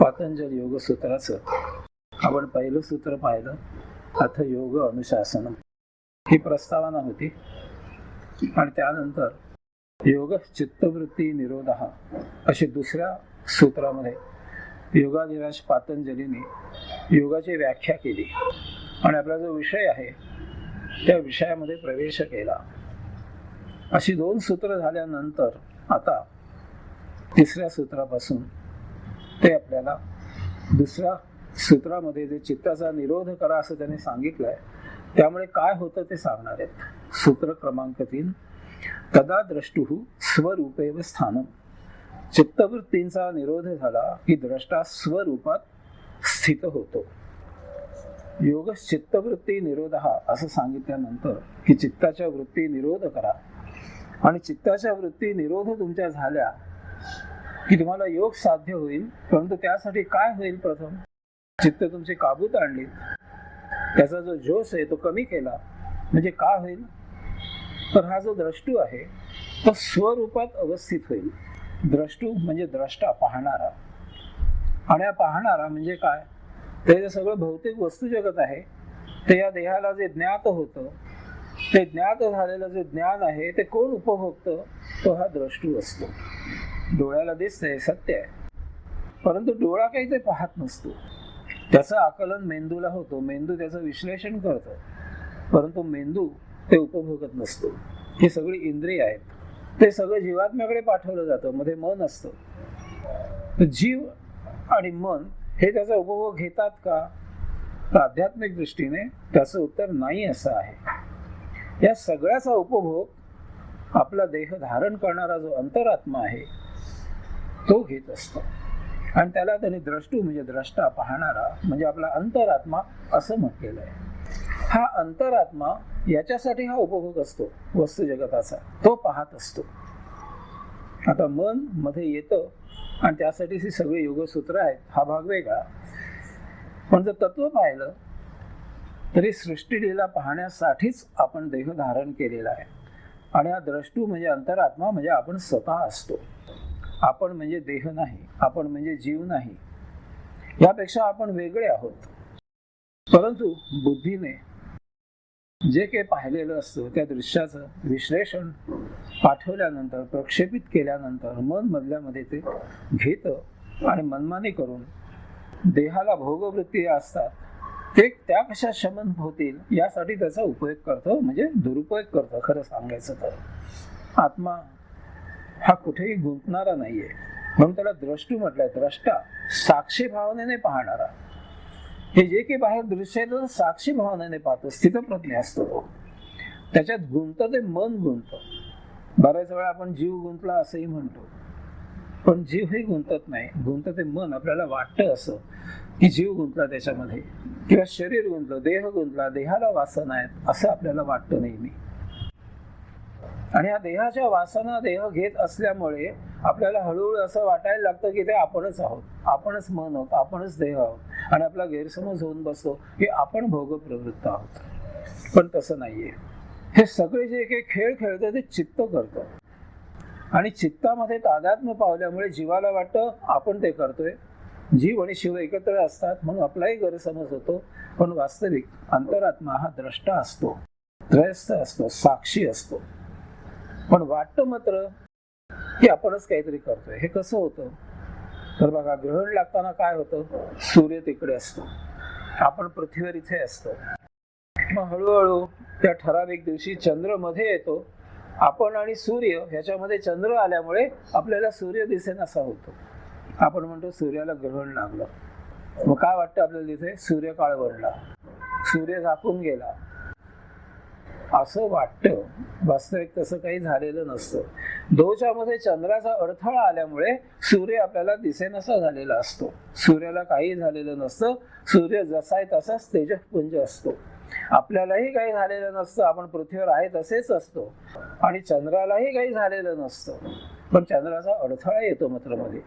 पातंजल योग सूत्राचं आपण पहिलं सूत्र पाहिलं, अथ योग अनुशासन ही प्रस्तावना होती. आणि त्यानंतर योग चित्तवृत्ती निरोध अशी दुसऱ्या सूत्रामध्ये योगाधिराज पातंजलीने योगाची व्याख्या केली आणि आपला जो विषय आहे त्या विषयामध्ये प्रवेश केला. अशी दोन सूत्र झाल्यानंतर आता तिसऱ्या सूत्रापासून ते आपल्याला दुसऱ्या सूत्रामध्ये जे चित्ताचा निरोध करा असं त्यांनी सांगितलंय, त्यामुळे काय होतं ते सांगणार आहेत. सूत्र क्रमांक 3, तदा द्रष्टुः स्वरूपेव स्थानम. चित्तवृत्तींचा निरोध झाला की द्रष्टा स्वरूपात स्थित होतो. योग चित्तवृत्ती निरोध असं सांगितल्यानंतर की चित्ताच्या वृत्ती निरोध करा, आणि चित्ताच्या वृत्ती निरोध तुमच्या झाल्या की तुम्हाला योग साध्य होईल. परंतु त्यासाठी काय होईल? प्रथम चित्त तुमची काबूत आणली, त्याचा जो जोश आहे तो कमी केला, म्हणजे काय होईल? तर हा जो द्रष्टू आहे तो स्वरूपात अवस्थित होईल. द्रष्टू म्हणजे द्रष्टा, पाहणारा. आणि हा पाहणारा म्हणजे काय? ते जे सगळं भौतिक वस्तू जगत आहे ते या देहाला जे ज्ञात होतं, ते ज्ञात झालेलं जे ज्ञान आहे ते कोण उपभोगतं? तो हा द्रष्टू असतो. डोळ्याला दिसतंय, सत्य आहे, परंतु डोळा काही ते पाहत नसतो. त्याचं आकलन मेंदूला होतं, मेंदू त्याचं विश्लेषण करतो, परंतु मेंदू ते उपभोगत नसतो. ही सगळी इंद्रिय आहेत, ते सगळं जीवात्म्याकडे पाठवलं जातं. मध्ये मन असतं. तर जीव आणि मन हे त्याचा उपभोग घेतात का? तर आध्यात्मिक दृष्टीने त्याचं उत्तर नाही असं आहे. या सगळ्याचा उपभोग आपला देह धारण करणारा जो अंतरात्मा आहे तो घेत असतो. आणि त्याला त्यांनी द्रष्टू म्हणजे द्रष्टा, पाहणारा म्हणजे आपला अंतरात्मा असं म्हटलेलं आहे. हा अंतरात्मा याच्यासाठी हा उपभोग असतो वस्तू जगताचा, तो पाहत असतो. आता मन मध्ये येतं आणि त्यासाठी ही सगळी योगसूत्र आहेत, हा भाग वेगळा. पण जर तत्व पाहिलं तरी सृष्टीलीला पाहण्यासाठीच आपण देह धारण केलेला आहे. आणि हा द्रष्टू म्हणजे अंतरात्मा म्हणजे आपण स्वतः असतो. आपण म्हणजे देह नाही, आपण म्हणजे जीव नाही, यापेक्षा आपण वेगळे आहोत. परंतु बुद्धीने जे काही पाहिलेलं असतं त्या दृश्याचं विश्लेषण पाठवल्यानंतर, प्रक्षेपित केल्यानंतर मन मधल्यामध्ये ते घेतं आणि मनमानी करून देहाला भोगवृत्ती असतात ते त्या कशा शमन होतील यासाठी त्याचा उपयोग करतो, म्हणजे दुरुपयोग करतो. खरं सांगायचं तर आत्मा हा कुठेही गुंतणारा नाहीये, म्हणून त्याला द्रष्टू म्हटलंय. द्रष्टा साक्षी भावनेने पाहणारा. हे जे काही बाहेर दृश्य आहे तर साक्षी भावनेने पाहतो, स्थितप्रज्ञ असतो तो. त्याच्यात गुंततं ते मन गुंततं. बऱ्याच वेळा आपण जीव गुंतला असंही म्हणतो, पण जीव हे गुंतत नाही, गुंतते मन. आपल्याला वाटतं असं की जीव गुंतला त्याच्यामध्ये, किंवा शरीर गुंतलं, देह गुंतला, देहाला वासना आहेत असं आपल्याला वाटतं नेहमी. आणि या देहाच्या वासना देह घेत असल्यामुळे आपल्याला हळूहळू असं वाटायला लागतं की ते आपणच आहोत, आपणच मन आहोत, आपणच देह आहोत. आणि आपला गैरसमज होऊन बसतो की आपण भोगप्रवृत्त आहोत. पण तसं नाहीये. हे सगळे जे काही खेळ खेळतं ते चित्त करतं, आणि चित्तामध्ये तादात्म्य पावल्यामुळे जीवाला वाटतं आपण ते करतोय. जीव आणि शिव एकत्र असतात म्हणून आपलाही गैरसमज होतो. पण वास्तविक अंतरात्मा हा द्रष्टा असतो, त्रयस्थ असतो, साक्षी असतो. पण वाटतं मात्र की आपणच काहीतरी करतोय. हे कसं होतं? तर बघा, ग्रहण लागताना काय होतं? सूर्य तिकडे असतो, आपण पृथ्वीवर इथे असतो. मग हळूहळू त्या ठराविक दिवशी चंद्र मध्ये येतो, आपण आणि सूर्य ह्याच्यामध्ये चंद्र आल्यामुळे आपल्याला सूर्य दिसेनासा होतो. आपण म्हणतो सूर्याला ग्रहण लागलं. मग काय वाटतं आपल्याला? तिथे सूर्य काळवडला, सूर्य झाकून गेला असं वाटतं. वास्तविक तसं काही झालेलं नसतं. दोच्या मध्ये चंद्राचा अडथळा आल्यामुळे सूर्य आपल्याला दिसेनासा झालेला असतो. सूर्याला काही झालेलं नसतं. सूर्य जसा आहे तसाच तेजपुंज असतो. आपल्यालाही काही झालेलं नसतं, आपण पृथ्वीवर आहे तसेच असतो. आणि चंद्रालाही काही झालेलं नसतं, पण चंद्राचा अडथळा येतो मात्र मध्ये,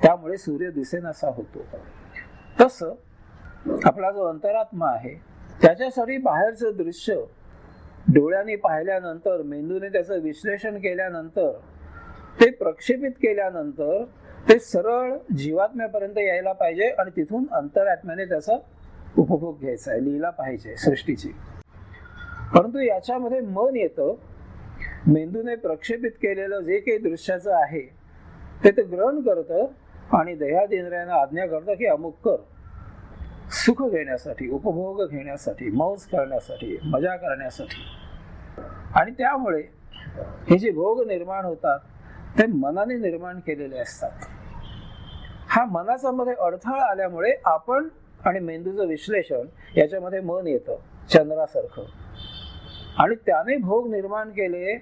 त्यामुळे सूर्य दिसेनासा होतो. तसं आपला जो अंतरात्मा आहे त्याच्यासाठी बाहेरचं दृश्य डोळ्यांनी पाहिल्यानंतर, मेंदूने त्याचं विश्लेषण केल्यानंतर, ते प्रक्षेपित केल्यानंतर ते सरळ जीवात्म्यापर्यंत यायला पाहिजे आणि तिथून अंतरात्म्याने त्याचा उपभोग घ्यायचा आहे, लिहिला पाहिजे सृष्टीची. परंतु याच्यामध्ये मन येतं. मेंदूने प्रक्षेपित केलेलं जे काही दृश्याचं आहे ते ग्रहण करतं आणि देहादिंद्रियांना आज्ञा करतं की अमुक कर, सुख घेण्यासाठी, उपभोग घेण्यासाठी, मौज करण्यासाठी, मजा करण्यासाठी. आणि त्यामुळे हे जे भोग निर्माण होतात ते मनाने निर्माण केलेले असतात. हा मनाचा मध्ये अडथळा आल्यामुळे आपण आणि मेंदूचं विश्लेषण याच्यामध्ये मन येतं चंद्रासारखं. आणि त्याने भोग निर्माण केले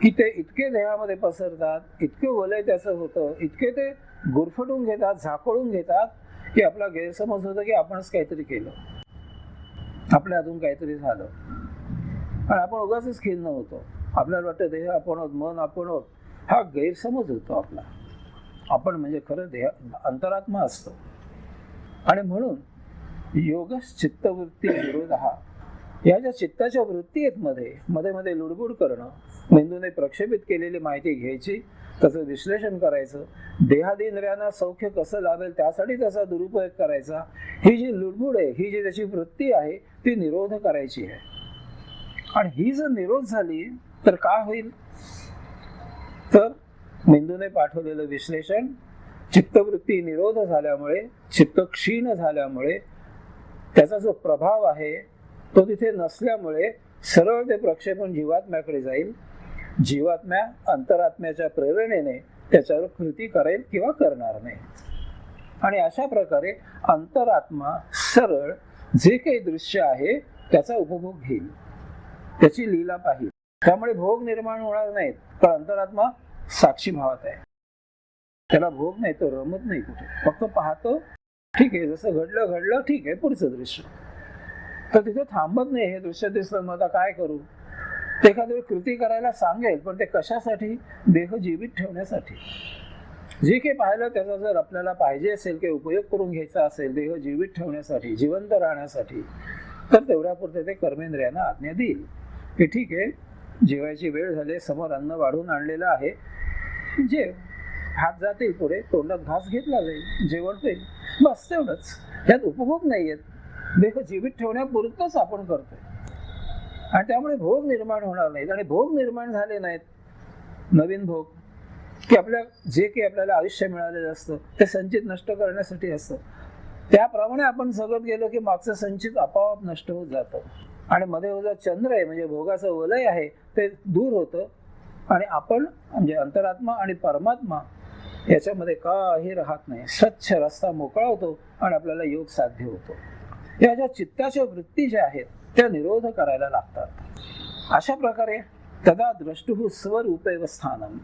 की ते इतके देहामध्ये पसरतात, इतके वलय त्याचं होतं, इतके ते गुरफटून घेतात, झाकोळून घेतात की आपला गैरसमज होतो की आपणच काहीतरी केलं, आपल्या हातून काहीतरी झालं. आणि आपण उगाचच खिन्न होतो. आपल्याला वाटतं देह आपण आहोत, मन आपण आहोत. हा गैरसमज होतो आपला. आपण म्हणजे खरं देह अंतरात्मा असतो. आणि म्हणून योगश चित्तवृत्ती विरोध हा, या ज्या चित्ताच्या वृत्ती आहेत मध्ये मध्ये लुडबुड करणं, मेंदूने प्रक्षेपित केलेली माहिती घ्यायची, त्याचं विश्लेषण करायचं, देहादिंद्रियांना सौख्य कसं लाभेल त्यासाठी त्याचा दुरुपयोग करायचा, ही जी लुडबुड आहे, ही जी त्याची वृत्ती आहे ती निरोध करायची आहे. आणि ही जर निरोध झाली तर काय होईल, तर मेंदूने पाठवलेलं विश्लेषण, चित्तवृत्ती निरोध झाल्यामुळे, चित्त क्षीण झाल्यामुळे त्याचा जो प्रभाव आहे तो तिथे नसल्यामुळे सरळ ते प्रक्षेपण जीवात्म्याकडे जाईल. जीवात्म्या अंतरात्म्याच्या प्रेरणेने त्याच्यावर कृती करेल किंवा करणार नाही. आणि अशा प्रकारे अंतरात्मा सरळ जे काही दृश्य आहे त्याचा उपभोग घेईल, त्याची लीला पाहिल. त्यामुळे भोग निर्माण होणार नाहीत, तर अंतरात्मा साक्षी भावात आहे. त्याला भोग नाही, तो रमत नाही कुठे, फक्त पाहतो, ठीक आहे, जसं घडलं ठीक आहे, पुढचं दृश्य. तर तिथे थांबत नाही. हे दृश्य दिसलं, मग आता काय करू, ते एखादी कृती करायला सांगेल, पण ते कशासाठी, देह जीवित ठेवण्यासाठी. जे काही पाहिलं त्याचा जर आपल्याला पाहिजे असेल, काही उपयोग करून घ्यायचा असेल देह जीवित ठेवण्यासाठी, जिवंत राहण्यासाठी, तर तेवढ्यापुरते ते कर्मेंद्रियांना आज्ञा देईल की ठीक आहे, जेवायची वेळ झाली, समोर अन्न वाढून आणलेलं आहे, जेव. हात जातील पुढे, तोंडात घास घेतला जाईल, जेवण होईल, बस तेवढंच. यात उपभोग नाहीयेत, देह जीवित ठेवण्यापुरतच आपण करतोय. आणि त्यामुळे भोग निर्माण होणार नाहीत. आणि भोग निर्माण झाले नाहीत, नवीन भोग, की आपल्या जे काही आपल्याला आयुष्य मिळालेलं असतं ते संचित नष्ट करण्यासाठी असतं. त्याप्रमाणे आपण जगत गेलो की मागचं संचित आपोआप नष्ट होत जातं. आणि मध्ये जो चंद्र आहे, म्हणजे भोगाचं वलय आहे, ते दूर होतं. आणि आपण म्हणजे अंतरात्मा आणि परमात्मा याच्यामध्ये काही राहत नाही. स्वच्छ रस्ता मोकळा होतो आणि आपल्याला योग साध्य होतो. या ज्या चित्ताच्या वृत्ती ज्या आहेत त्या निरोध करायला लागतात. अशा प्रकारे तदा द्रष्टुः स्वरूपैव स्थानम,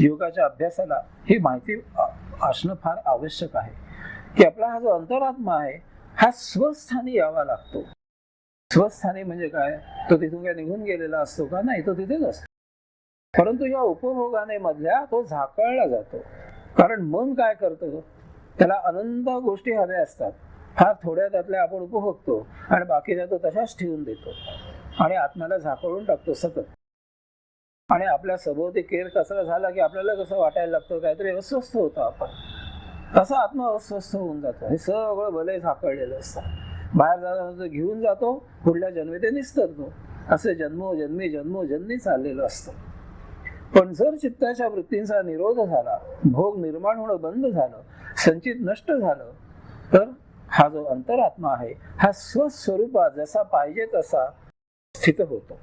योगाच्या अभ्यासाला ही माहिती असणं फार आवश्यक आहे की आपला हा जो अंतरात्मा आहे हा स्वस्थानी यावा लागतो. स्वस्थानी म्हणजे काय, तो तिथून काय निघून गेलेला असतो का, नाही, तो तिथेच असतो. परंतु या उपभोगाने मधल्या तो झाकळला जातो. कारण मन काय करतं, त्याला अनंत गोष्टी हव्या असतात, फार थोड्या त्यातल्या आपण उपभोगतो आणि बाकीच्या तो तशाच ठेवून देतो आणि आत्म्याला झाकळून टाकतो सतत. आणि आपल्या सभोवती केर कचरा झाला की आपल्याला कसं वाटायला लागतं, काहीतरी अस्वस्थ होतो आपण, तसा आत्मा अस्वस्थ होऊन जातो. हे सगळं भले झाकळलेलं असतं. बाहेर जाताना घेऊन जातो, पुढल्या जन्मी ते निस्तरतो. असे जन्मोजन्मी चाललेलं असतं. पण जर चित्ताच्या वृत्तींचा निरोध झाला, भोग निर्माण होणं बंद झालं, संचित नष्ट झालं, तर हा जो अंतरात्मा आहे हा स्वस्वरूपात जसा पाहिजे तसा स्थित होतो.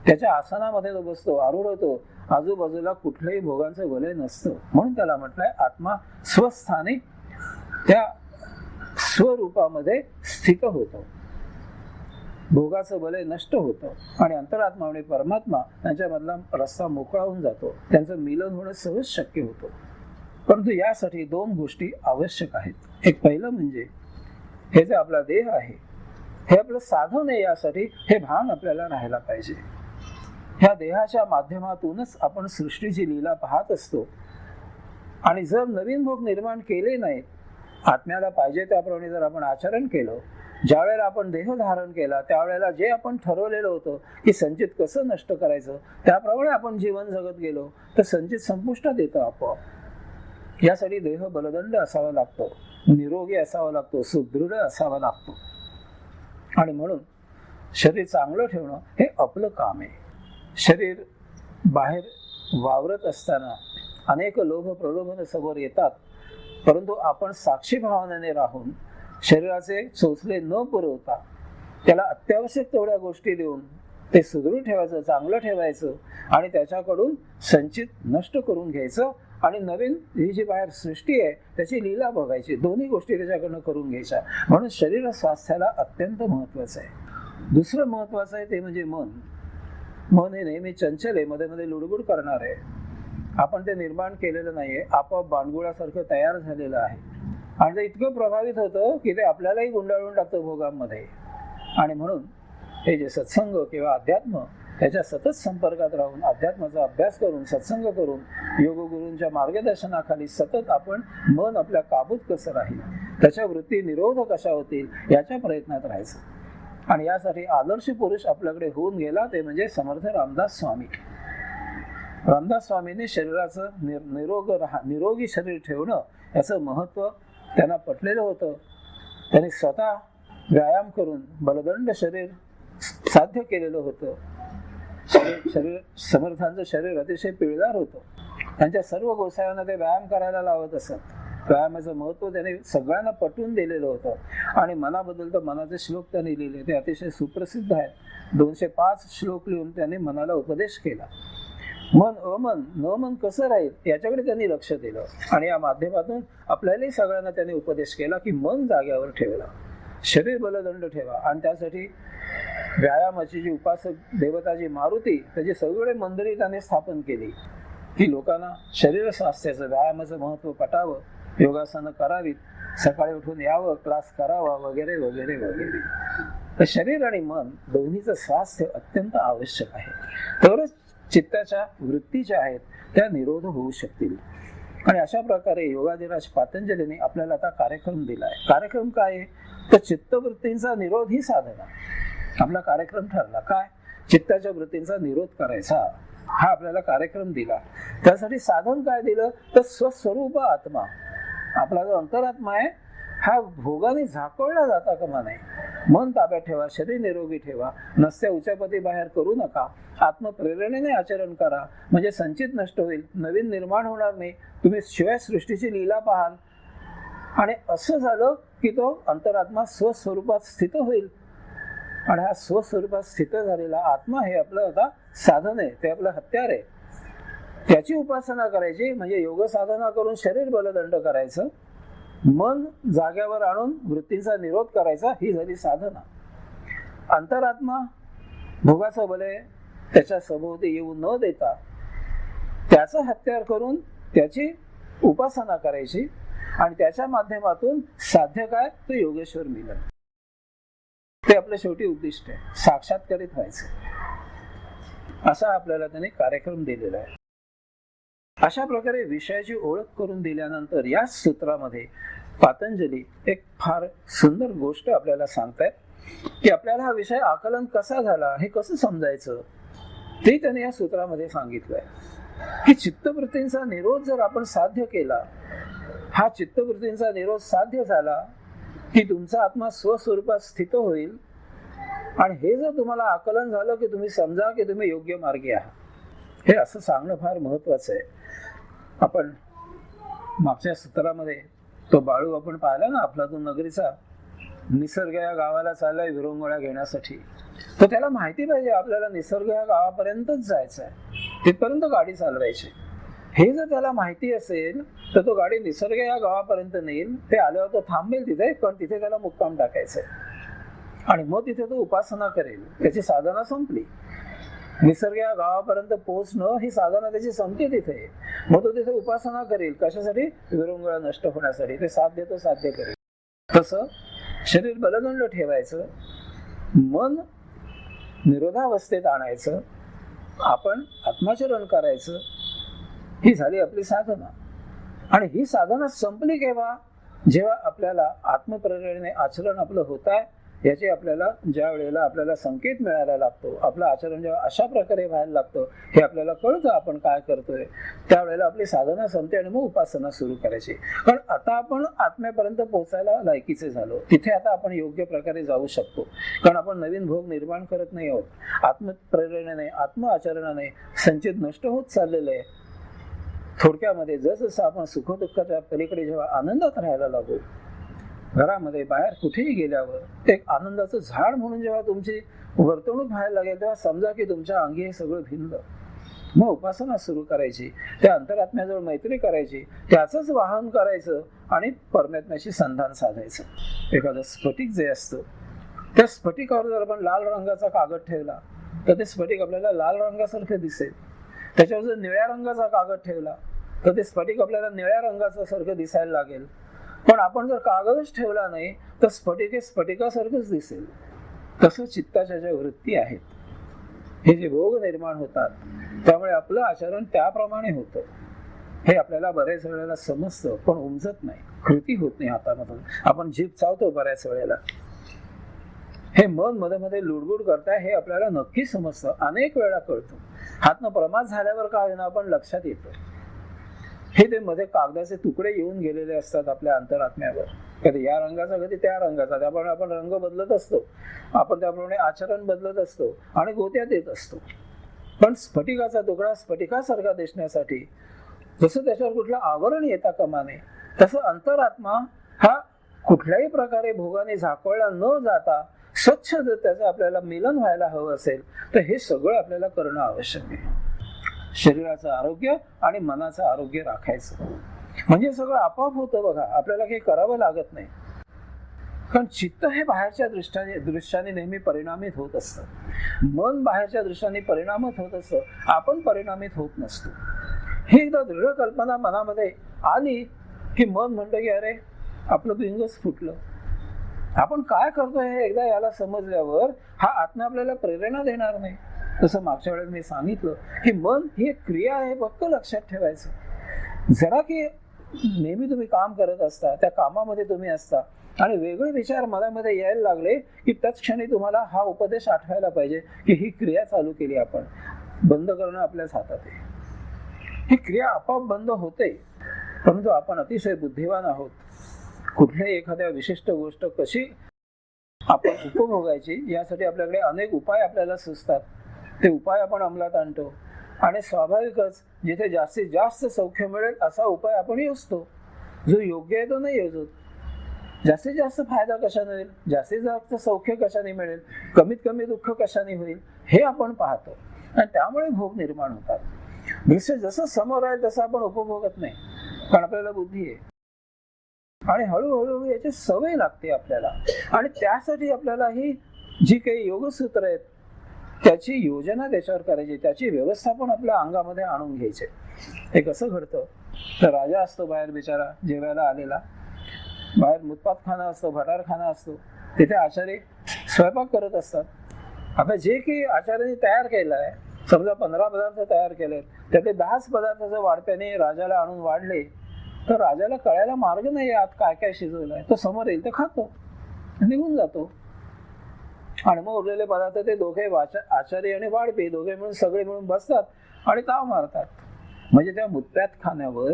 त्याच्या आसनामध्ये तो बसतो, आरूढ होतो, आजूबाजूला कुठल्याही भोगांचं वलय नसतं. म्हणून त्याला म्हटलंय आत्मा स्वस्थानी त्या स्वरूपामध्ये स्थित होतो, भोगाचं वलय नष्ट होतं आणि अंतरात्मा आणि परमात्मा यांच्यामधला रस्ता मोकळा होऊन जातो. त्यांचं मिलन होणं सहज शक्य होतं. परंतु यासाठी दोन गोष्टी आवश्यक आहेत. एक पहिलं म्हणजे हे जे आपला देह आहे हे आपलं साधन आहे, यासाठी हे भान आपल्याला राहायला पाहिजे. ह्या देहाच्या माध्यमातूनच आपण सृष्टीची लीला पाहत असतो. आणि जर नवीन भोग निर्माण केले नाहीत, आत्म्याला पाहिजे त्याप्रमाणे जर आपण आचरण केलं, ज्या वेळेला आपण देह धारण केला त्यावेळेला जे आपण ठरवलेलं होतं की संचित कसं नष्ट करायचं, त्याप्रमाणे आपण जीवन जगत गेलो तर संचित संपुष्टात येतं आपोआप. यासाठी देह बलदंड असावा लागतो, निरोगी असावा लागतो, सुदृढ असावा लागतो. आणि म्हणून शरीर चांगलं ठेवणं हे आपलं काम आहे. शरीर बाहेर वावरत असताना अनेक लोभ प्रलोभन समोर येतात, परंतु आपण साक्षी भावनेने राहून शरीराचे चोचले न पुरवता त्याला अत्यावश्यक तेवढ्या गोष्टी देऊन ते सुदृढ ठेवायचं, चांगलं ठेवायचं आणि त्याच्याकडून संचित नष्ट करून घ्यायचं आणि नवीन ही जी बाहेर सृष्टी आहे त्याची लीला बघायची. दोन्ही गोष्टी त्याच्याकडनं करून घ्यायच्या. म्हणून शरीर स्वास्थ्याला अत्यंत महत्वाचं आहे. दुसरं महत्वाचं आहे ते म्हणजे मन. मन हे नेहमी चंचल आहे, मध्ये मध्ये लुडबुड करणार आहे. आपण ते निर्माण केलेलं नाहीये, आपोआप बाणगुळासारखं तयार झालेलं आहे आणि ते इतकं प्रभावित होतं की ते आपल्यालाही गुंडाळून टाकतं भोगांमध्ये. आणि म्हणून हे जे सत्संग किंवा अध्यात्म त्याच्या सतत संपर्कात राहून अध्यात्माचा अभ्यास करून सत्संग करून योगगुरूंच्या मार्गदर्शनाखाली सतत आपण मन आपल्या काबूत कसं राहील, त्याच्या वृत्ती निरोध कशा होतील याच्या प्रयत्नात राहायचं. आणि यासाठी आदर्श पुरुष आपल्याकडे होऊन गेला ते म्हणजे समर्थ रामदास स्वामी. रामदास स्वामींनी शरीराचं निरोगी शरीर ठेवणं याचं महत्व त्यांना पटलेलं होतं. त्यांनी स्वतः व्यायाम करून बलदंड शरीर साध्य केलेलं होतं. शरीर समर्थांचं शरीर अतिशय पिळदार होतं. त्यांच्या सर्व गोसाव्यांना ते व्यायाम करायला लावत असत. व्यायामाचं महत्व त्याने सगळ्यांना पटवून दिलेलं होतं. आणि मनाबद्दल तर मनाचे श्लोक त्यांनी लिहिले, ते अतिशय सुप्रसिद्ध आहेत. 205 श्लोक लिहून त्यांनी मनाला उपदेश केला. मन अमन न मन कसं राहील याच्याकडे त्यांनी लक्ष दिलं आणि या माध्यमातून आपल्यालाही सगळ्यांना त्यांनी उपदेश केला की मन जाग्यावर ठेवला, शरीर बलदंड ठेवा. आणि त्यासाठी व्यायामाची जी उपासक देवता जी मारुती त्याची सगळे मंदिरे त्याने स्थापन केली की लोकांना शरीर स्वास्थ्याचं व्यायामाचं महत्व पटावं, योगासनं करावीत, सकाळी उठून यावं, क्लास करावा वगैरे वगैरे वगैरे. तर शरीर आणि मन दोन्हीचं स्वास्थ्य अत्यंत आवश्यक आहे. तरच चित्ताच्या वृत्ती ज्या आहेत त्या निरोध होऊ शकतील. आणि अशा प्रकारे योगाधिराज पातंजलीने आपल्याला आता कार्यक्रम दिलाय. कार्यक्रम काय आहे तर चित्तवृत्तींचा निरोध ही साधना. आपला कार्यक्रम ठरला काय, चित्ताच्या वृत्तींचा निरोध करायचा, हा आपल्याला कार्यक्रम दिला. त्यासाठी साधन काय दिलं तर स्वस्वरूप आत्मा, आपला जो अंतरात्मा आहे हा भोगाने झाकळला जाता कामा नये. मन ताब्यात ठेवा, शरीर निरोगी ठेवा, नसत्या उचापती बाहेर करू नका, आत्मप्रेरणेने आचरण करा म्हणजे संचित नष्ट होईल, नवीन निर्माण होणार नाही, तुम्ही शिवाय सृष्टीची लीला पाहाल. आणि असं झालं की तो अंतरात्मा स्वस्वरूपात स्थित होईल. आणि हा स्वस्वरूपात स्थित झालेला आत्मा हे आपलं आता साधन आहे, ते आपलं हत्यार आहे. त्याची उपासना करायची म्हणजे योग साधना करून शरीर बलदंड करायचं, मन जाग्यावर आणून वृत्तींचा निरोध करायचा, ही झाली साधना. अंतरात्मा भोगाचं बले त्याच्या सभोवती येऊ न देता त्याचं हत्यार करून त्याची उपासना करायची आणि त्याच्या माध्यमातून साध्य काय तर योगेश्वर मिलन. ते आपलं शेवटी उद्दिष्ट आहे, साक्षात्कारित व्हायचं. असा आपल्याला त्याने कार्यक्रम दिलेला आहे. अशा प्रकारे विषयाची ओळख करून दिल्यानंतर या सूत्रामध्ये पातंजली एक फार सुंदर गोष्ट आपल्याला सांगतायत की आपल्याला हा विषय आकलन कसा झाला हे कसं समजायचं ते त्याने या सूत्रामध्ये सांगितलंय की चित्तवृत्तींचा निरोध जर आपण साध्य केला, हा चित्तवृत्तींचा निरोध साध्य झाला की तुमचा आत्मा स्वस्वरूपात स्थित होईल. आणि हे जर तुम्हाला आकलन झालं की तुम्ही समजा की तुम्ही योग्य मार्गी आहात. हे असं सांगणं फार महत्वाचं आहे. आपण मागच्या सूत्रामध्ये तो बाळू आपण पाहिला ना, अफलातून नगरीचा, निसर्ग या गावाला चाललाय विरंगुळा घेण्यासाठी. तर त्याला माहिती पाहिजे आपल्याला निसर्ग या गावापर्यंतच जायचं आहे, तिथपर्यंत गाडी चालवायची. हे जर त्याला माहिती असेल तर तो गाडी निसर्ग या गावापर्यंत नेईल, ते आल्यावर तो थांबेल तिथे, पण तिथे त्याला मुक्काम टाकायचंय आणि मग तिथे तो उपासना करेल. त्याची साधना संपली. निसर्ग या गावापर्यंत पोहोचणं ही साधना त्याची संपली तिथे. मग तो तिथे उपासना करेल कशासाठी, विरंगुळा नष्ट होण्यासाठी. ते साध्य तो साध्य करेल. तसं शरीर बलदंड ठेवायचं, मन निरोधावस्थेत आणायचं, आपण आत्माचरण करायचं, ही झाली आपली साधना. आणि ही साधना संपली केव्हा, जेव्हा आपल्याला आत्मप्रेरणेने आचरण आपलं होत आहे, याची आपल्याला ज्या वेळेला आपल्याला संकेत मिळायला लागतो, आपलं आचरण जेव्हा अशा प्रकारे व्हायला लागतं, हे आपल्याला कळतं आपण काय करतोय, त्यावेळेला आपली साधना संपते आणि मग उपासना सुरू करायची. कारण आता आपण आत्म्यापर्यंत पोहोचायला लायकीचे झालो, तिथे आता आपण योग्य प्रकारे जाऊ शकतो. कारण आपण नवीन भोग निर्माण करत नाही आहोत. आत्मप्रेरणेने, आत्म आचरणाने संचित नष्ट होत चाललेलं आहे. थोडक्यामध्ये जसं आपण सुखदुःखाच्या पलीकडे जेव्हा आनंदात राहायला लागू, घरामध्ये बाहेर कुठेही गेल्यावर एक आनंदाचं झाड म्हणून जेव्हा तुमची वर्तणूक व्हायला लागेल, तेव्हा समजा की तुमच्या अंगी हे सगळं भिनलं. मग उपासना सुरू करायची, त्या अंतरात्म्याजवळ मैत्री करायची, त्याचंच वाहन करायचं आणि परमात्म्याशी संधान साधायचं. एखादं स्फटिक जे असतं, त्या स्फटिकावर जर आपण लाल रंगाचा कागद ठेवला तर ते स्फटिक आपल्याला लाल रंगासारखं दिसेल. त्याच्यावर जर निळ्या रंगाचा कागद ठेवला तर ते स्फटिक आपल्याला निळ्या रंगाचं सारखं दिसायला लागेल. पण आपण जर कागदच ठेवला नाही तर स्फटिक हे स्फटिकासारखंच दिसेल. तसं चित्ताच्या ज्या वृत्ती आहेत, हे जे भोग निर्माण होतात, त्यामुळे आपलं आचरण त्याप्रमाणे होतं. हे आपल्याला बऱ्याच वेळेला समजतं पण उमजत नाही, कृती होत नाही हातामधून. आपण जीभ चावतो बऱ्याच वेळेला. हे मन मध्ये मध्ये लुडबुड करताय हे आपल्याला नक्की समजतं, अनेक वेळा कळतं. हातनं प्रमाद झाल्यावर काय होईना आपण लक्षात येतं. हे ते मध्ये कागदाचे तुकडे येऊन गेलेले असतात आपल्या अंतरात्म्यावर, कधी या रंगाचा कधी त्या रंगाचा. त्याप्रमाणे आपण रंग बदलत असतो, आपण त्याप्रमाणे आचरण बदलत असतो आणि गोत्यात येत असतो. पण स्फटिकाचा तुकडा स्फटिकासारखा दिसण्यासाठी जसं त्याच्यावर कुठलं आवरण येता कामा नये, तसं अंतरात्मा हा कुठल्याही प्रकारे भोगाने झाकळला न जाता स्वच्छ जर त्याचं आपल्याला मिलन व्हायला हवं असेल तर हे सगळं आपल्याला करणं आवश्यक आहे. शरीराचं आरोग्य आणि मनाचं आरोग्य राखायचं म्हणजे सगळं आपोआप होतं बघा, आपल्याला काही करावं लागत नाही. कारण चित्त हे बाहेरच्या दृष्टीने नेहमी परिणामित होत असतं, मन बाहेरच्या दृष्टीने परिणामित होत असतं, आपण परिणामित होत नसतो. ही एकदा दृढ कल्पना मनामध्ये आली की मन म्हणतं की अरे आपलं बिंगच फुटलं. आपण काय करतोय हे एकदा याला समजल्यावर हा आत्मा आपल्याला प्रेरणा देणार नाही. तसं मागच्या वेळेस मी सांगितलं की मन ही एक क्रिया आहे, फक्त लक्षात ठेवायचं. जरा की नेहमी तुम्ही काम करत असता, त्या कामामध्ये तुम्ही असता आणि वेगळे विचार मनामध्ये यायला लागले की त्याच क्षणी तुम्हाला हा उपदेश आठवायला पाहिजे की ही क्रिया चालू केली आपण, बंद करणं आपल्याच हातात आहे. ही क्रिया आपोआप बंद होते, परंतु आपण अतिशय बुद्धिवान आहोत. कुठल्याही एखाद्या विशिष्ट गोष्ट कशी आपण उपभोगायची यासाठी आपल्याकडे अनेक उपाय आपल्याला सुचतात. ते उपाय आपण अंमलात आणतो आणि स्वाभाविकच जिथे जास्तीत जास्त सौख्य मिळेल असा उपाय आपण योजतो. जो योग्य आहे तो नाही योजत. जास्तीत जास्त फायदा कशाने होईल, जास्तीत जास्त सौख्य कशाने मिळेल, कमीत कमी दुःख कशाने होईल हे आपण पाहतो आणि त्यामुळे भोग निर्माण होतात. दृश्य जसं समोर आहे तसं आपण उपभोगत नाही, कारण आपल्याला बुद्धी आहे आणि हळूहळू याची सवय लागते आपल्याला. आणि त्यासाठी आपल्याला ही जी काही योगसूत्र आहेत त्याची योजना त्याच्यावर करायची, त्याची व्यवस्थापन आपल्या अंगामध्ये आणून घ्यायचे. हे कसं घडतं तर राजा असतो बाहेर बिचारा जेवायला आलेला, बाहेर मुतपातखाना असतो, भटारखाना असतो, तिथे आचार्य स्वयंपाक करत असतात. आता जे की आचार्यांनी तयार केलं आहे, समजा 15 पदार्थ तयार केले, त्यातले 10 पदार्थ जर वाढप्याने राजाला आणून वाढले तर राजाला कळायला मार्ग नाही आत काय काय शिजवलं आहे. तो समोर येईल, ते खातो, निघून जातो. आणि मग उरलेले पदार्थ ते दोघे आचार्य आणि वाढपे दोघे मिळून सगळे मिळून बसतात आणि ताव मारतात. म्हणजे त्या मुतप्यात खाण्यावर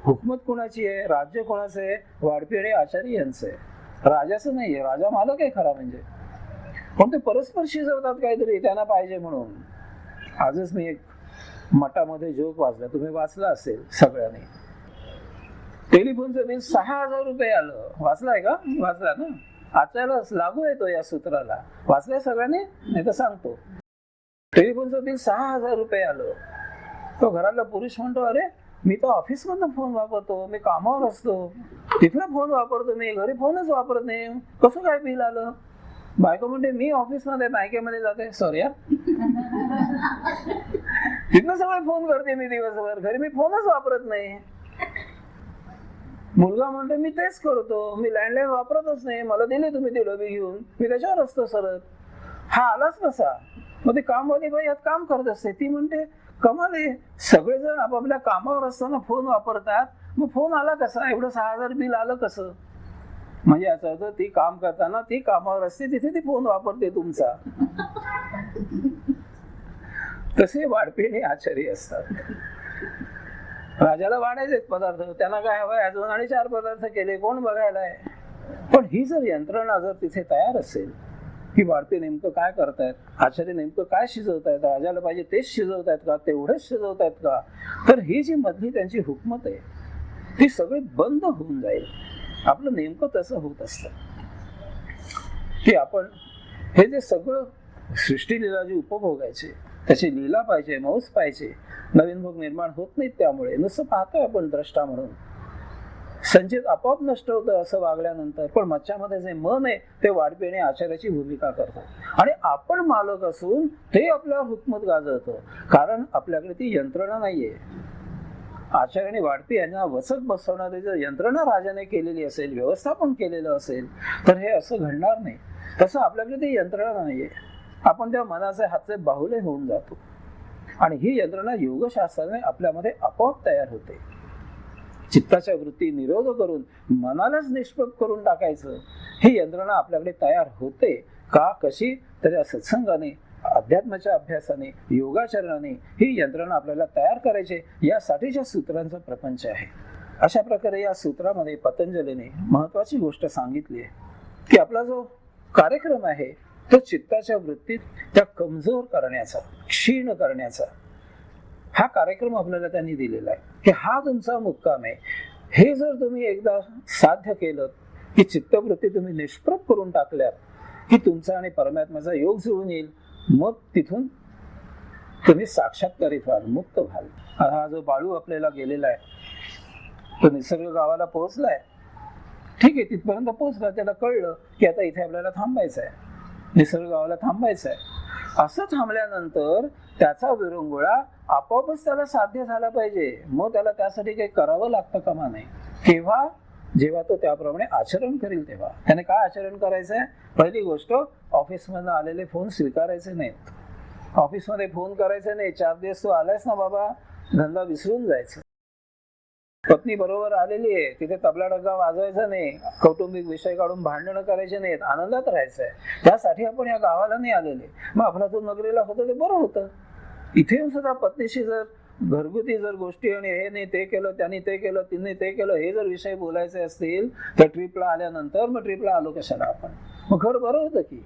हुकमत कोणाची आहे, राज्य कोणाचं आहे, वाढपी आणि आचार्य यांचं आहे, राजाचं नाहीये. राजा मालक आहे खरा म्हणजे, पण ते परस्पर शिजवतात काहीतरी त्यांना पाहिजे म्हणून. आजच मी एक मठामध्ये जोक वाचला, तुम्ही वाचला असेल सगळ्यांनी. टेलिफोनचं बिल 6,000 रुपये आलं, वाचलाय का? वाचला ना. आचार्याला लागू येतो या सूत्राला, वाचलंय सगळ्यांनी? नाही तर सांगतो. टेलिफोनचं बिल 6,000 रुपये आलं. तो घरातला पुरुष म्हणतो अरे मी तर ऑफिस मधनं फोन वापरतो, मी कामावर असतो, तिथला फोन वापरतो, मी घरी फोनच वापरत नाही, कसं काय बिल आलं? बायको म्हणते मी ऑफिसमध्ये बँकेमध्ये जाते, सॉरी यार, तिथनं सगळे फोन करते मी दिवसभर, घरी मी फोनच वापरत नाही. मुलगा म्हणतो मी तेच करतो, मी लँडलाईन वापरतच नाही, मला दिले तुम्ही ती डबी घेऊन, मी त्याच्यावर असतो सरळ. हा आलाच कसा? मग ती कामवाली बाई यात काम करत असते, ती म्हणते कमाल आहे, सगळेजण आपापल्या कामावर असताना फोन वापरतात, मग फोन आला कसा? एवढं 6,000 बिल आलं कसं? म्हणजे याचा अर्थ ती काम करताना ती कामावर असते तिथे ती फोन वापरते तुमचा. तसे वाढपिणी आचारी असतात. राजाला वाढायचे पदार्थ, त्यांना काय हवंय अजून आणि 4 पदार्थ केले, कोण बघायला आहे. पण ही जर यंत्रणा जर तिथे तयार असेल की वाढपी नेमकं काय करतायत, आचार्य नेमकं काय शिजवतायत, राजाला पाहिजे तेच शिजवतायत का, तेवढंच शिजवतायत का, तर ही जी मधली त्यांची हुकमत आहे ती सगळी बंद होऊन जाईल. आपलं नेमकं तसं होत असतं की आपण हे जे सगळं सृष्टी लीला जी उपभोगायचे, त्याची लीला पाहिजे, मौज पाहिजे, नवीन भोग निर्माण होत नाहीत. त्यामुळे नुसतं पाहतोय आपण द्रष्टा म्हणून, संचित आपोआप नष्ट होतं असं वागल्यानंतर. पण मच्छामध्ये जे मन आहे ते वाढपिणे आचार्याची भूमिका करतो आणि आपण मालक असून ते आपल्यावर हुकमत गाजवतं, कारण आपल्याकडे ती यंत्रणा नाहीये. आचार्याने वाढपी यांना वचक बसवणारी जर यंत्रणा राजाने केलेली असेल, व्यवस्थापन केलेलं असेल, तर हे असं घडणार नाही. तसं आपल्याकडे ती यंत्रणा नाहीये. आपण त्या मनाचे हातचे बाहुले होऊन जातो आणि ही यंत्रणा योगशास्त्राने आपल्यामध्ये आपोआप तयार होते. चित्ताच्या वृत्ती निरोध करून मनालाच निष्प्रभ करून टाकायचं, ही यंत्रणा आपल्याकडे तयार होते का, कशी, तर या सत्संगाने, अध्यात्माच्या अभ्यासाने, योगाचरणाने ही यंत्रणा आपल्याला तयार करायची, यासाठीच्या सूत्रांचा प्रपंच आहे. अशा प्रकारे या सूत्रामध्ये पतंजलीने महत्वाची गोष्ट सांगितली आहे की आपला जो कार्यक्रम आहे तो चित्ताच्या वृत्तीत त्या कमजोर करण्याचा, क्षीण करण्याचा हा कार्यक्रम आपल्याला त्यांनी दिलेला आहे की हा तुमचा मुक्काम आहे. हे जर तुम्ही एकदा साध्य केलं की चित्तवृत्ती तुम्ही निष्प्रभ करून टाकल्यात की तुमचा आणि परमात्म्याचा योग जुळून येईल, मग तिथून तुम्ही साक्षात्कारित व्हाल, मुक्त व्हाल. हा जो बाळू आपल्याला गेलेला आहे तो निसर्ग गावाला पोहोचलाय, ठीक आहे, तिथपर्यंत पोहोचला, त्याला कळलं की आता इथे आपल्याला थांबायचं आहे, निसर्ग गावाला थांबायचं आहे. असं थांबल्यानंतर त्याचा विरंगुळा आपोआपच त्याला साध्य झाला पाहिजे. मग त्याला त्यासाठी काही करावं लागतं कामा नये. केव्हा, जेव्हा तो त्याप्रमाणे आचरण करेल तेव्हा. त्याने काय आचरण करायचंय? पहिली गोष्ट, ऑफिसमधून आलेले फोन स्वीकारायचे नाहीत. ऑफिसमध्ये फोन करायचे नाही. 4 दिवस तू आलायस ना बाबा, धंदा विसरून जायचं. पत्नी बरोबर आलेली आहे, तिथे तबला डग्गा वाजवायचा नाही, कौटुंबिक विषय काढून भांडणं करायचे नाहीत, आनंदात राहायचंय. त्यासाठी आपण या गावाला नाही आलेले. मग अफलातून नगरीला होतं ते बरं होतं. इथे येऊन सुद्धा पत्नीशी जर घरगुती जर गोष्टी आणि हे नाही ते केलं, त्यांनी ते केलं, तिने ते केलं, हे जर विषय बोलायचे असतील तर ट्रिपला आल्यानंतर मग ट्रिपला आलो कशाला आपण, मग घर बरं होतं की.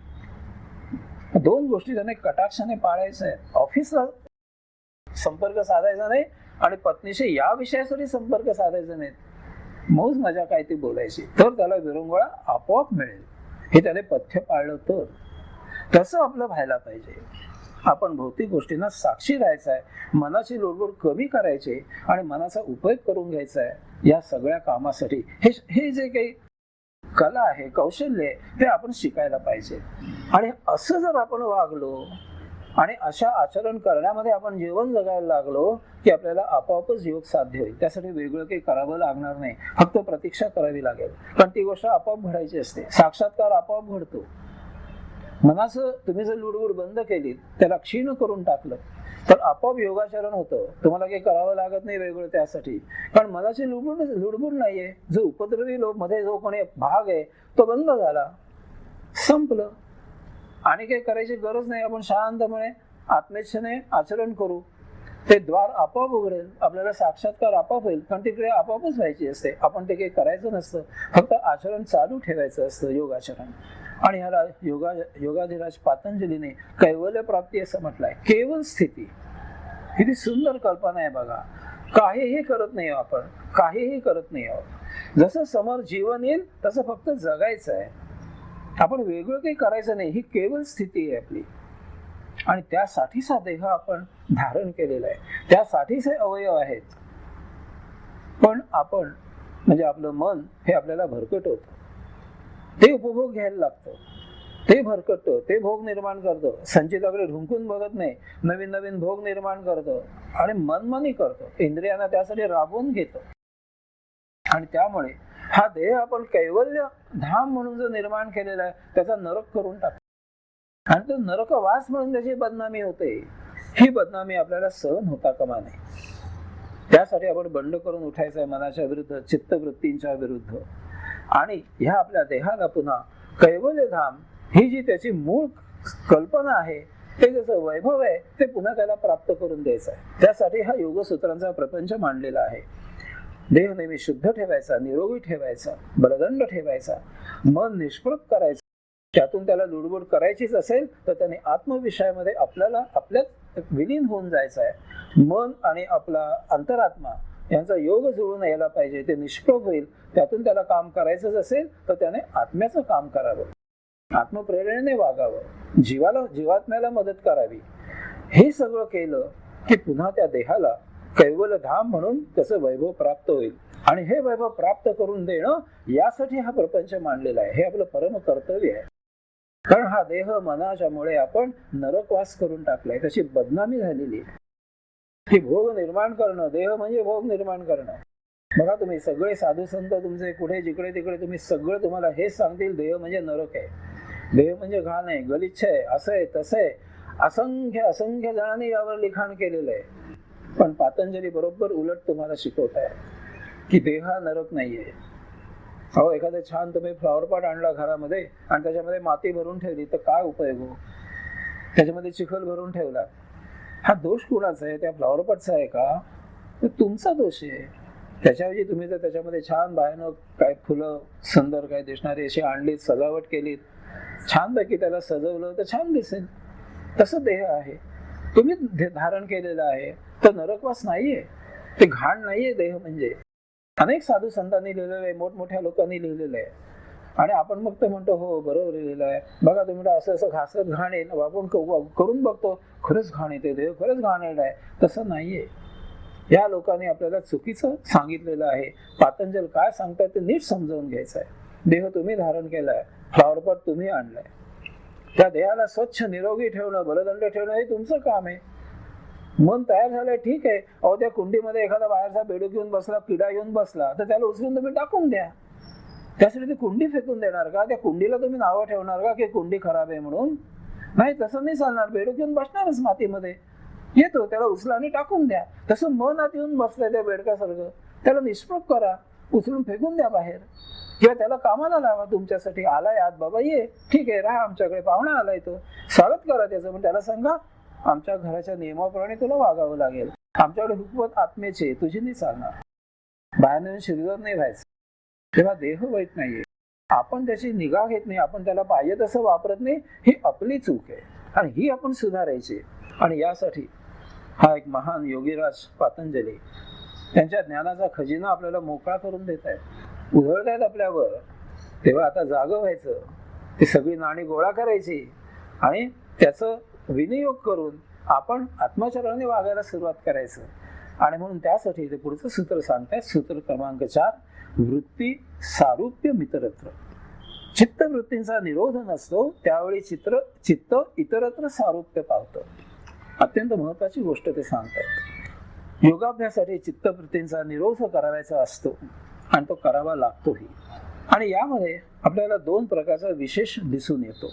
2 गोष्टी त्याने कटाक्षाने पाळायच्या आहेत. ऑफिसला संपर्क साधायचा नाही आणि पत्नीशी या विषयासाठी संपर्क साधायचा नाही. मौज मजा काय ती बोलायची, तर त्याला विरंगुळा आपोआप मिळेल. हे त्याने पथ्य पाळलं तर. तसं आपलं व्हायला पाहिजे. आपण भौतिक गोष्टींना साक्षी राहायचं आहे, मनाची लोडगोड कमी करायची आणि मनाचा उपयोग करून घ्यायचा आहे. या सगळ्या कामासाठी हे जे काही कला आहे, कौशल्य आहे, ते आपण शिकायला पाहिजे. आणि असं जर आपण वागलो आणि अशा आचरण करण्यामध्ये आपण जीवन जगायला लागलो की आपल्याला आपोआपच योग साध्य होईल. त्यासाठी वेगळं काही करावं लागणार नाही, फक्त प्रतीक्षा करावी लागेल. पण ती गोष्ट आपोआप घडायची असते. साक्षात्कार आपोआप घडतो. मनाचं तुम्ही जर लुडबुड बंद केली, त्याला क्षीण करून टाकलं, तर आपोआप योगाचरण होतं. तुम्हाला काही करावं लागत नाही वेगळं त्यासाठी, कारण मनाची लुडबुड नाहीये. जो उपद्रवी लोक मध्ये जो कोणी भाग आहे तो बंद झाला, संपलं. आणि काही करायची गरज नाही. आपण शांतपणे आत्मेच्छेने आचरण करू, ते द्वार आपोआप उघडेल. आपल्याला साक्षात्कार आपोआप होईल, कारण तिकडे आपोआपच व्हायची असते. आपण ते काही करायचं नसतं, फक्त आचरण चालू ठेवायचं असतं, योगाचरण. आणि ह्याला योगाधिराज पतंजलीने कैवल्य प्राप्ती असं म्हटलंय. केवळ स्थिती. किती सुंदर कल्पना आहे बघा. काहीही करत नाही आपण, काहीही करत नाही आहोत. जसं समोर जीवन येईल तसं फक्त जगायचं आहे. आपण वेगळं काही करायचं नाही. ही केवळ स्थिती आहे आपली. आणि त्यासाठीच हा देह आपण धारण केलेला आहे, त्यासाठीच हे अवयव आहेत. पण आपण म्हणजे आपलं मन हे आपल्याला भरकट होतं, ते उपभोग घ्यायला लागतं, ते भरकटतं, ते भोग निर्माण करतं. संचिताकडे ढुंकून बघत नाही, नवीन नवीन भोग निर्माण करतं आणि मनमानी करतं, इंद्रियांना त्यासाठी राबवून घेतं. आणि त्यामुळे हा देह आपण कैवल्य धाम म्हणून जो निर्माण केलेला आहे त्याचा नरक करून टाकतो. आणि तो नरकवास म्हणून त्याची बदनामी होते. ही बदनामी आपल्याला सहन होता कामा नये. त्यासाठी आपण बंड करून उठायचं आहे मनाच्या विरुद्ध, चित्तवृत्तींच्या विरुद्ध. आणि ह्या आपल्या देहाला पुन्हा कैवल्य धाम ही जी त्याची मूळ कल्पना आहे, ते जसं वैभव आहे ते पुन्हा त्याला प्राप्त करून द्यायचं आहे. त्यासाठी हा योगसूत्रांचा प्रपंच मांडलेला आहे. देह नेहमी शुद्ध ठेवायचा, निरोगी ठेवायचा, बलदंड ठेवायचा, मन निष्प्रभ करायचं. त्यातून त्याला लुडबुड करायचीच असेल तर त्याने आत्मविषयामध्ये आपल्यात विलीन होऊन जायचं आहे. मन आणि आपला अंतरात्मा यांचा योग जुळून यायला पाहिजे. ते निष्प्रभ होईल. त्यातून त्याला काम करायचंच असेल तर त्याने आत्म्याचं काम करावं, आत्मप्रेरणेने वागावं, जीवात्म्याला मदत करावी. हे सगळं केलं की पुन्हा त्या देहाला कैवल्य धाम म्हणून त्याचं वैभव प्राप्त होईल. आणि हे वैभव प्राप्त करून देणं यासाठी हा प्रपंच मांडलेला आहे. हे आपलं परम कर्तव्य आहे. कारण हा देह मनाच्या मुळे आपण नरकवास करून टाकलाय, त्याची बदनामी झालेली आहे. की भोग निर्माण करणं, देह म्हणजे भोग निर्माण करणं. बघा तुम्ही सगळे साधू संत तुमचे कुठे जिकडे तिकडे तुम्ही सगळं तुम्हाला हेच सांगतील, देह म्हणजे नरक आहे, देह म्हणजे घाण आहे, गलिच्छ आहे, असं आहे तसं आहे. असंख्य जणांनी यावर लिखाण केलेलं आहे. पण पातंजली बरोबर उलट तुम्हाला शिकवत आहे की देह हा नरक नाहीये. अहो, एखादं छान तुम्ही फ्लॉवर पॉट आणला घरामध्ये आणि त्याच्यामध्ये माती भरून ठेवली तर काय उपयोग हो? त्याच्यामध्ये चिखल भरून ठेवला, हा दोष कुणाचा आहे? त्या फ्लॉवर पॉटचा आहे का? तर तुमचा दोष आहे. त्याच्याऐवजी तुम्ही जर त्याच्यामध्ये छान बाहेरनं काय फुलं सुंदर काय दिसणारी अशी आणलीत, सजावट केलीत, छानपैकी त्याला सजवलं तर छान दिसेल. तसं देह आहे, तुम्ही धारण केलेलं आहे. तर नरकवास नाहीये, ते घाण नाहीये देह म्हणजे. अनेक साधू संतांनी लिहिलेलं आहे, मोठमोठ्या लोकांनी लिहिलेलं आहे. आणि आपण मग ते म्हणतो हो बरोबर लिहिलेलं आहे. बघा तुम्ही असं असं घासत घाण आहे, आपण करून बघतो, खरंच घाण येते, देह खरंच घाणेरडा आहे. तसं नाहीये. या लोकांनी आपल्याला चुकीचं सांगितलेलं आहे. पातंजल काय सांगतात ते नीट समजावून घ्यायचं आहे. देह तुम्ही धारण केलाय, फ्लॉवर पॉट तुम्ही आणलाय. त्या देहाला स्वच्छ निरोगी ठेवणं, बलदंड ठेवणं हे तुमचं काम आहे. मन तयार झालंय, ठीक आहे. अहो, त्या कुंडीमध्ये एखादा बाहेरचा बेडूक येऊन बसला, किडा येऊन बसला तर त्याला उचलून तुम्ही टाकून द्या. त्यासाठी ती कुंडी फेकून देणार का? त्या कुंडीला तुम्ही नावं ठेवणार का की कुंडी खराब आहे म्हणून? नाही, तसं नाही चालणार. बेडूक येऊन बसणारच मातीमध्ये, येतो त्याला उचला आणि टाकून द्या. तसं मन आत येऊन बसलंय त्या बेडकासारखं, त्याला निष्प्रभ करा, उचलून फेकून द्या बाहेर. किंवा त्याला कामाला लावा. तुमच्यासाठी आलाय आत, बाबा ये, ठीक आहे, राहा, आमच्याकडे पाहुणा आलाय, तो स्वागत करा त्याचं. पण त्याला सांगा आमच्या घराच्या नियमाप्रमाणे तुला वागावं लागेल. आमच्याकडे हुकवत आत्म्याचे, तुझी नाही चालणार. बाहेर शरीरात नाही व्हायचं. तेव्हा देह वाईट नाहीये, आपण त्याची निगा घेत नाही, आपण त्याला पाहिजे तसं वापरत नाही. ही आपली चूक आहे आणि ही आपण सुधारायची. आणि यासाठी हा एक महान योगीराज पातंजली त्यांच्या ज्ञानाचा खजिना आपल्याला मोकळा करून देत आहेत, उधळतायत आपल्यावर. तेव्हा आता जागं व्हायचं, ती सगळी नाणी गोळा करायची आणि त्याचं विनियोग करून आपण आत्मचरणाने वागायला सुरुवात करायचं. आणि म्हणून त्यासाठी ते पुढचं सूत्र सांगतायत, सूत्र क्रमांक 4, वृत्ती सारूप्य मित्रत्र. चित्तवृत्तींचा निरोध नसतो त्यावेळी चित्त इतरत्र सारूप्य पावतं. अत्यंत महत्वाची गोष्ट ते सांगतात. योगाभ्यासासाठी चित्तवृत्तींचा निरोध करावायचा असतो आणि तो करावा लागतोही. आणि यामध्ये आपल्याला 2 प्रकारचा विशेष दिसून येतो.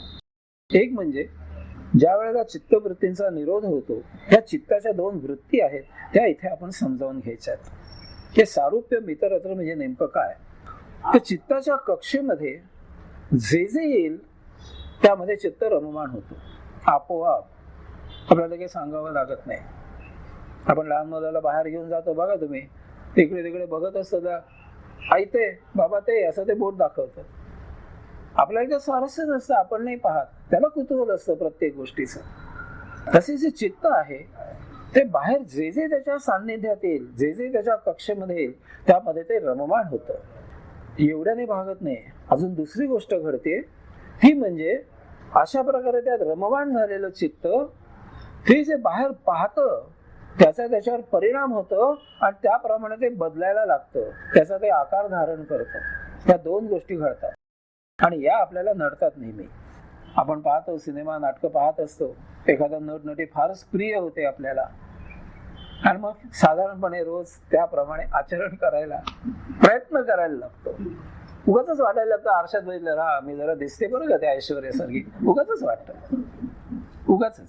एक म्हणजे ज्या वेळेला चित्तवृत्तींचा निरोध होतो, त्या चित्ताच्या 2 वृत्ती आहेत त्या इथे आपण समजावून घ्यायच्या आहेत. हे सारूप्य मित्रत्र म्हणजे नेमकं काय? तर चित्ताच्या कक्षेमध्ये जे जे येईल त्यामध्ये चित्त रममाण होतो आपोआप. आपल्याला काही सांगावं लागत नाही. आपण लहान मुलाला बाहेर घेऊन जातो, बघा तुम्ही, तिकडे तिकडे बघत असतं, आई ते बाबा ते असं ते बोट दाखवतं. आपल्याला ते स्वारस्य नसतं, आपण नाही पाहत, त्याला कुतूहल असतं प्रत्येक गोष्टीचं. तसे जे चित्त आहे ते बाहेर जे जे त्याच्या सान्निध्यात येईल, जे जे त्याच्या कक्षेमध्ये येईल त्यामध्ये ते रममाण होतं. एवढ्याने भागत नाही. अजून दुसरी गोष्ट घडते, ती म्हणजे अशा प्रकारे त्यात रममाण झालेलं चित्त ते जे बाहेर पाहतं त्याचा त्याच्यावर परिणाम होतो आणि त्याप्रमाणे ते बदलायला लागतं, त्याचा ते आकार धारण करतं. त्या 2 गोष्टी घडतात आणि या आपल्याला नडतात नेहमी. आपण पाहतो, सिनेमा नाटकं पाहत असतो, एखादा नटनटी फारच प्रिय होते आपल्याला आणि मग साधारणपणे रोज त्याप्रमाणे आचरण करायला प्रयत्न करायला लागतो. उगाच वाटायला लागतं, आरशात बघितलं राहा मी जरा दिसते बरं का त्या ऐश्वर्यासारखी, उगाच वाटतं, उगाच.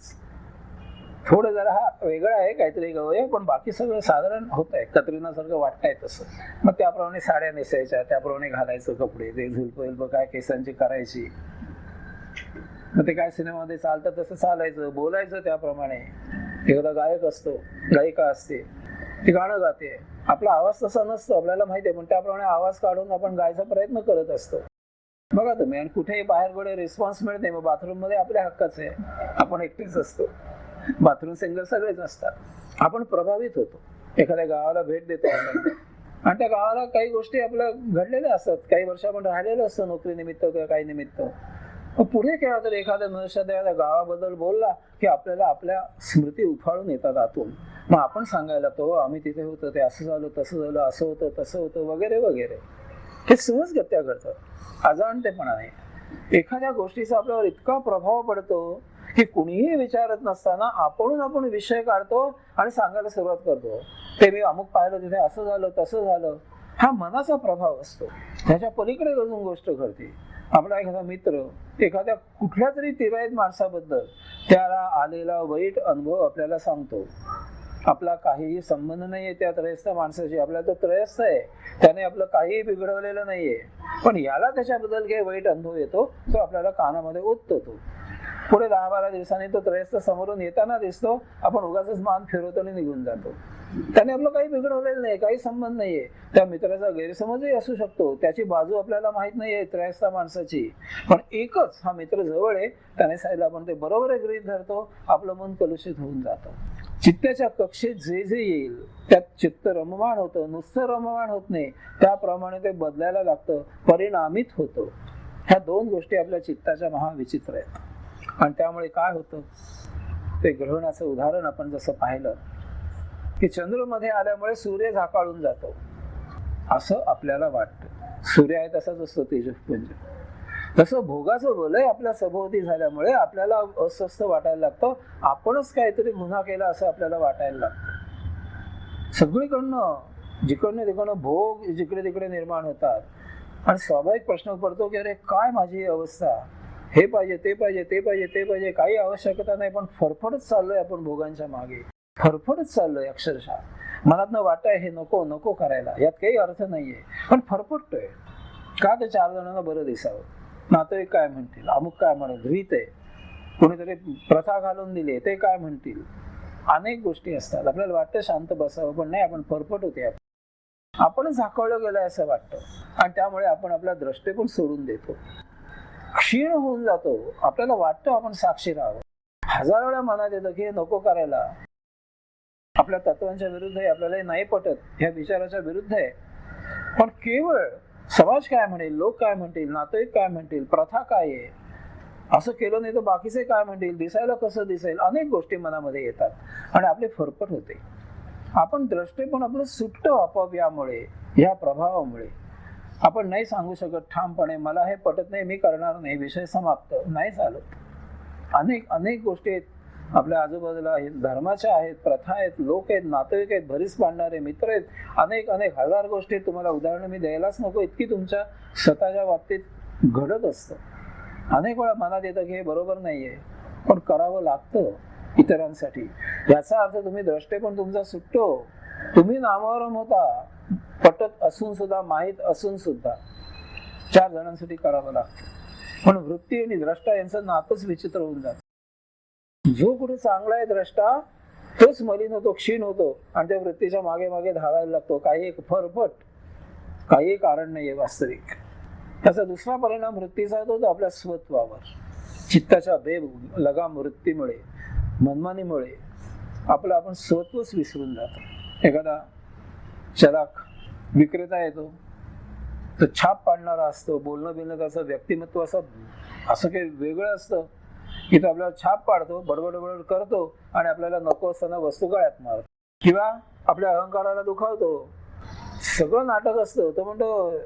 थोडं जरा हा वेगळा आहे काहीतरी गवय, पण बाकी सगळं साधारण होत आहे, कतरीनासारखं वाटतंय तसं. मग त्याप्रमाणे साड्या नेसायच्या, त्याप्रमाणे घालायचं कपडे, ते झुलप काय केसांची करायची. मग ते काय सिनेमामध्ये चालतं तसं चालायचं, बोलायचं त्याप्रमाणे. एखादा गायक असतो, गायिका असते, ती गाणं गाते, आपला आवाज तसा नसतो आपल्याला माहिती आहे, पण त्याप्रमाणे आवाज काढून आपण गायचा प्रयत्न करत असतो. बघा तुम्ही, आणि कुठेही बाहेर कडे रिस्पॉन्स मिळत नाही. मग बाथरूम मध्ये आपल्या हक्काचं आहे, आपण एकटेच असतो, बाथरूम सिंगर सगळेच असतात. आपण प्रभावित होतो, एखाद्या गावाला भेट देतो आपण, आणि त्या गावाला काही गोष्टी आपल्या घडलेल्या असतात, काही वर्ष आपण राहिलेलं असतं नोकरी निमित्त किंवा काही निमित्त. पुढे केव्हा तर एखाद्या मनुष्य त्या गावाबद्दल बोलला की आपल्याला आपल्या स्मृती उफाळून येतात आतून. मग आपण सांगायला तो आम्ही तिथे होतो, ते असं झालं तसं झालं, असं होतं तसं होतं वगैरे वगैरे. हे सहजगत्या घडतं, अजाणतेपणाने. एखाद्या गोष्टीचा आपल्यावर इतका प्रभाव पडतो की कुणीही विचारत नसताना आपण विषय काढतो आणि सांगायला सुरुवात करतो. ते मी अमुक पाहिलं, तिथे असं झालं तसं झालं. हा मनाचा प्रभाव असतो, त्याच्या पलीकडे अजून गोष्ट घडते. आपला एखादा मित्र एखाद्या कुठल्या तरी तिराईत माणसाबद्दल त्याला आलेला वाईट अनुभव आपल्याला सांगतो. आपला काहीही संबंध नाहीये त्या त्रयस्थ माणसाशी, आपल्याला तो त्रयस्थ आहे, त्याने आपलं काहीही बिघडवलेलं नाहीये, पण याला त्याच्याबद्दल काही वाईट अनुभव येतो, तो आपल्याला कानामध्ये ओततो. तो पुढे 10-12 दिवसांनी तो त्रयस्थ समोरून येताना दिसतो, आपण उगाचच मान फिरवतो आणि निघून जातो. त्याने आपलं काही बिघडवलेलं नाही, काही संबंध नाहीये. त्या मित्राचा गैरसमजही असू शकतो, त्याची बाजू आपल्याला माहित नाहीये त्रयस्थ माणसाची, पण एकच हा मित्र जवळ आहे, त्याने सांगितलं आपण ते बरोबर आहे गृहीत धरतो, आपलं मन कलुषित होऊन जातं. चित्ताच्या कक्षेत जे जे येईल त्यात चित्त रममाण होतं, नुसतं रममाण होत नाही, त्याप्रमाणे ते बदलायला लागतं, परिणामित होतं. ह्या दोन गोष्टी आपल्या चित्ताच्या महाविचित्र आहेत. आणि त्यामुळे काय होतं, ते ग्रहणाचं उदाहरण आपण जसं पाहिलं की चंद्रमध्ये आल्यामुळे सूर्य झाकाळून जातो असं आपल्याला वाटतं. सूर्य आहे तसाच असतो तेजपुंज. तसं भोगाचं वलय आपल्या सभोवती झाल्यामुळे आपल्याला अस्वस्थ वाटायला लागतं, आपणच काहीतरी गुन्हा केला असं आपल्याला वाटायला लागतं. सगळीकडनं जिकडनं तिकडनं भोग जिकडे तिकडे निर्माण होतात, आणि स्वाभाविक प्रश्न पडतो की अरे काय माझी अवस्था, हे पाहिजे ते पाहिजे ते पाहिजे ते पाहिजे, काही आवश्यकता नाही, पण फरफडच चाललोय आपण भोगांच्या मागे, फरफडच चाललोय अक्षरशः. मनातनं वाटतंय हे नको नको करायला, यात काही अर्थ नाहीये, पण फरफडतोय का, ते 4 जणांना बरं दिसावं, नातेवाईक काय म्हणतील, अमुक काय म्हणेल, रीत आहे, कोणीतरी प्रथा घालून दिली ते काय म्हणतील, अनेक गोष्टी असतात. आपल्याला वाटतं शांत बसावं, पण नाही, आपण फरफट होते, आपण झाकळलं गेलंय असं वाटतं, आणि त्यामुळे आपण आपला दृष्टिकोन सोडून देतो, क्षीण होऊन जातो. आपल्याला वाटतं आपण साक्षी राहावं, 1000 वेळा मनात येतं की हे नको करायला, आपल्या तत्वांच्या विरुद्ध आहे, आपल्याला नाही पटत, ह्या विचाराच्या विरुद्ध आहे, पण केवळ समाज काय म्हणेल, लोक काय म्हणतील, नातेवाईक काय म्हणतील, प्रथा काय आहे, असं केलं नाही तर बाकीचे काय म्हणतील, दिसायला कसं दिसेल, अनेक गोष्टी मनामध्ये येतात आणि आपली फरफट होते. आपण दृष्टिकोन आपलं सुटतं आपोआप, यामुळे, या प्रभावामुळे. आपण नाही सांगू शकत ठामपणे मला हे पटत नाही, मी करणार नाही, विषय समाप्त, नाही चालत. अनेक गोष्टी आहेत आपल्या आजूबाजूला, आहेत, धर्माच्या आहेत, प्रथा आहेत, लोक आहेत, नातेवाईक आहेत, भरीस पाडणारे मित्र आहेत, अनेक 1000 गोष्टी. तुम्हाला उदाहरणं मी द्यायलाच नको, इतकी तुमच्या स्वतःच्या बाबतीत घडत असतं. अनेक वेळा मनात येतं की हे बरोबर नाहीये, पण करावं लागतं इतरांसाठी. याचा अर्थ तुम्ही दृष्टिकोन तुमचा सुटतो, तुम्ही नामवरम होता, पटत असून सुद्धा, माहीत असून सुद्धा 4 जणांसाठी करावं लागतं. पण वृत्ती आणि द्रष्टा यांचं नातंच विचित्र होऊन जातं. जो कुठे चांगला आहे द्रष्टा, तोच मलिन होतो, क्षीण होतो, आणि त्या वृत्तीच्या मागे मागे धावायला लागतो, काही एक फरफट, काही कारण नाहीये वास्तविक. त्याचा दुसरा परिणाम वृत्तीचा होतो तो आपल्या स्वत्वावर. चित्ताच्या लगाम वृत्तीमुळे, मनमानीमुळे आपलं आपण स्वत्वच विसरून जातो. एखादा चलाक विक्रेता येतो, तो छाप पाडणारा असतो, बोलणं बिलणं त्याचं व्यक्तिमत्व असं काही वेगळं असतं की तो आपल्याला छाप पाडतो, बडबड करतो, आणि आपल्याला नको असताना वस्तू गळ्यात मारतो, किंवा आपल्या अहंकाराला दुखावतो. सगळं नाटक असतं. तो म्हणतो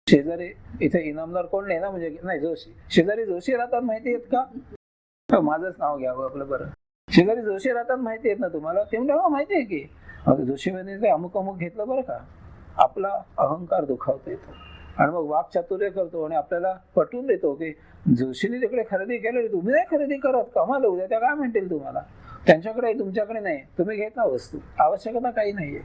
शेजारी इथे इनामदार कोण नाही ना, म्हणजे नाही जोशी, शेजारी जोशी राहतात माहिती आहेत का, माझंच नाव घ्यावं आपलं, बरं शेजारी जोशी राहतात माहिती आहेत ना तुम्हाला, ते म्हणजे माहिती आहे की जोशीमध्ये ते अमुक अमुक घेतलं बरं का. आपला अहंकार दुखावता येतो, आणि मग वाक्चातुर्य करतो, आणि आपल्याला पटवून देतो की जोशीने तिकडे खरेदी केली, तुम्ही नाही खरेदी करत, कमाल, उद्या त्या काय म्हणतील तुम्हाला. त्यांच्याकडे तुमच्याकडे नाही, तुम्ही घेता वस्तू, आवश्यकता काही नाहीये.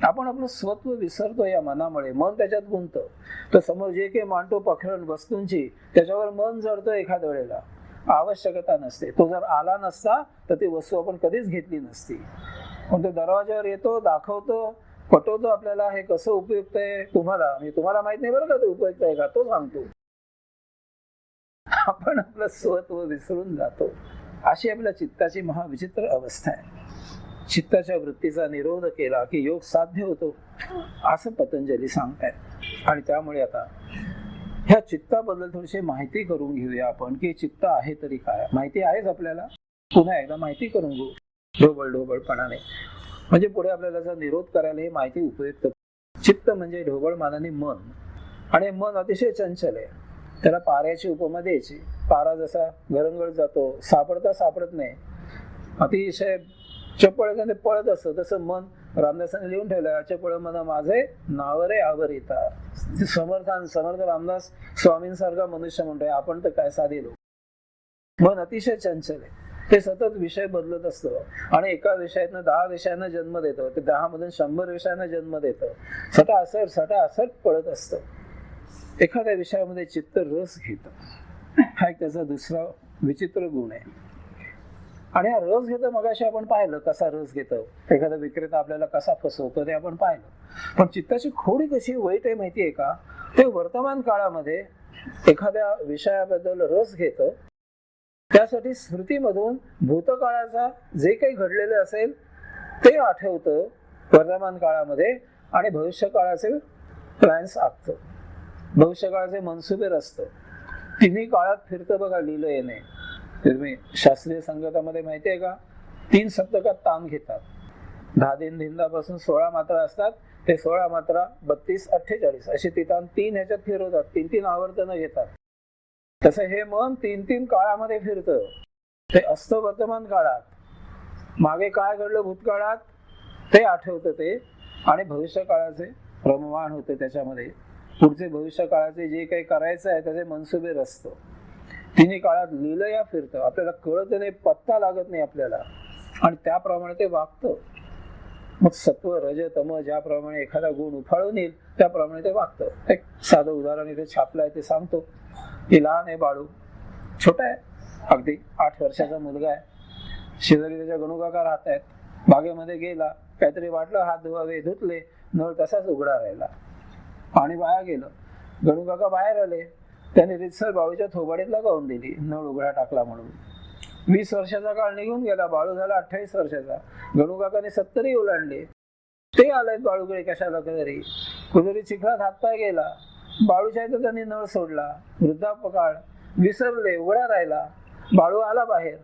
आपण आपलं स्वत्व विसरतो या मनामुळे, मन त्याच्यात गुंततं. तर समोर जे काही मांडतो पखरण वस्तूंची, त्याच्यावर मन जडतं एखाद्या वेळेला, आवश्यकता नसते. तो जर आला नसता तर ती वस्तू आपण कधीच घेतली नसती. पण तो दरवाज्यावर येतो, दाखवतो, पटवतो आपल्याला हे कसं उपयुक्त आहे. तुम्हाला माहित नाही बरं का ते उपयुक्त आहे का, तो सांगतो. आपण आपलं स्वत्व विसरून जातो. अशी आपल्या चित्ताची महाविचित्र अवस्था आहे. चित्ताच्या वृत्तीचा निरोध केला की योग साध्य होतो, असं पतंजली सांगतायत. आणि त्यामुळे आता ह्या चित्ताबद्दल थोडीशी माहिती करून घेऊया आपण, की चित्त आहे तरी काय. माहिती आहेच आपल्याला, पुन्हा एकदा माहिती करून घेऊ ढोबळपणाने. म्हणजे पुढे आपल्याला जर निरोध करायला ही माहिती उपयुक्त. चित्त म्हणजे ढोबळमानाने मन, आणि मन अतिशय चंचल आहे. त्याला पाऱ्याची उपमा द्यायची. पारा जसा घरंगळत जातो, सापडत नाही, अतिशय चपळ पळत असतं, तसं मन रामदासाने लिहून ठेवलं, अचपळ मन माझे नावरे आवरिता. समर्थ रामदास स्वामींसारखा मनुष्य म्हणतोय, आपण तर काय साधे लोक. मन अतिशय चंचल आहे, ते सतत विषय बदलत असतं, आणि एका विषयातनं 10 विषयांना जन्म देतं, ते 10 मधून 100 विषयांना जन्म देतं. सटासट पळत असतं. एखाद्या विषयामध्ये चित्त रस घेतं, हा एक त्याचा दुसरा विचित्र गुण आहे. आणि हा रस घेतं, मगाशी आपण पाहिलं कसा रस घेतं, एखादा विक्रेता आपल्याला कसा फसवतो ते आपण पाहिलं. पण चित्ताची खोडी कशी वाईट आहे माहितीये का, ते वर्तमान काळामध्ये एखाद्या विषयाबद्दल रस घेतं, त्यासाठी स्मृतीमधून भूतकाळाचा जे काही घडलेलं असेल ते आठवतं वर्तमान काळामध्ये, आणि भविष्य काळाचे प्लॅन्स आखतं, भविष्य काळाचे मनसुबे रचतं. तिन्ही काळात फिरतं बघा लीलयेने. तुम्ही शास्त्रीय संगीतामध्ये माहिती आहे का, 3 सप्तकात तान घेतात. 10 दिन धिंदापासून 16 मात्रा असतात, ते 16 मात्रा 32, 48 अशी ती तान 3 ह्याच्यात फिरवतात, 3 आवर्तनं घेतात. तसं हे मन 3 काळामध्ये फिरतं. ते असतं वर्तमान काळात, मागे काय घडलं भूतकाळात ते आठवतं ते, आणि भविष्य काळाचे रममाण होते त्याच्यामध्ये. पुढचे भविष्य काळाचे जे काही करायचं आहे त्याचे मनसुबे रचतं. तिन्ही काळात लीलया फिरतं, आपल्याला कळत नाही, पत्ता लागत नाही आपल्याला, आणि त्याप्रमाणे ते वागतं. मग सत्व रज तम ज्याप्रमाणे एखादा गुण उफाळून येईल त्याप्रमाणे ते वागतं. एक साधं उदाहरण इथे छापलं आहे, ते सांगतो. की लहान आहे बाळू, छोटा आहे, अगदी 8 वर्षाचा मुलगा आहे. शेजारी त्याच्या गणूकाका राहत आहेत. बागेमध्ये गेला, काहीतरी वाटलं, हात धुवावे, धुतले, नळ तसाच उघडा राहिला, पाणी वाया गेलं. गणूकाका बाहेर आले, त्याने रितसर बाळूच्या थोबाडीत गाऊन दिली, नळ उघडा टाकला म्हणून. 20 वर्षाचा काळ निघून गेला, बाळू झाला 28 वर्षाचा. गणूकाकाने 70 ओलांडले. ते आलेत बाळूकडे कशाला तरी. कुठेतरी चिखलात हातपाय गेला, बाळूच्या इथं त्यांनी नळ सोडला. वृद्धापकाळ, विसरले, उघडा राहिला. बाळू आला बाहेर.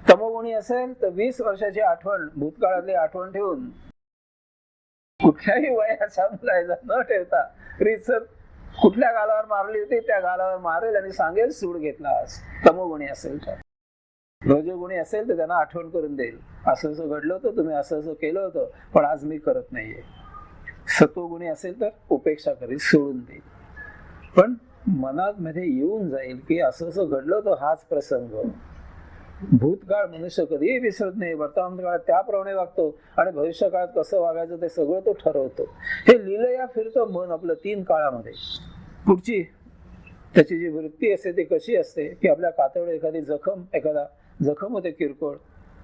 तमोगुणी असेल तर 20 वर्षाची आठवण, भूतकाळातली आठवण ठेवून कुठल्याही वयाचा मुलाचा न ठेवता रितसर कुठल्या गालावर मारली होती त्या गालावर मारेल आणि सांगेल सूड घेतला. आज तमोगुणी असेल तर. रजोगुणी असेल तर त्यांना आठवण करून देईल, असं असं घडलं होतं, तुम्ही असं असं केलं होतं, पण आज मी करत नाहीये. सत्वगुणी असेल तर उपेक्षा करेल, सोडून देईल. पण मनात मध्ये येऊन जाईल की असं असं घडलं होतं, हाच प्रसंग. भूतकाळ मनुष्य कधीही विसरत नाही, वर्तमान काळात त्याप्रमाणे वागतो, आणि भविष्य काळात कसं वागायचं ते सगळं तो ठरवतो. हे लीलया फिरतो मन आपलं 3 काळामध्ये. पुढची त्याची जी वृत्ती असते ती कशी असते की आपल्या कातडे एखादी जखम होते किरकोळ,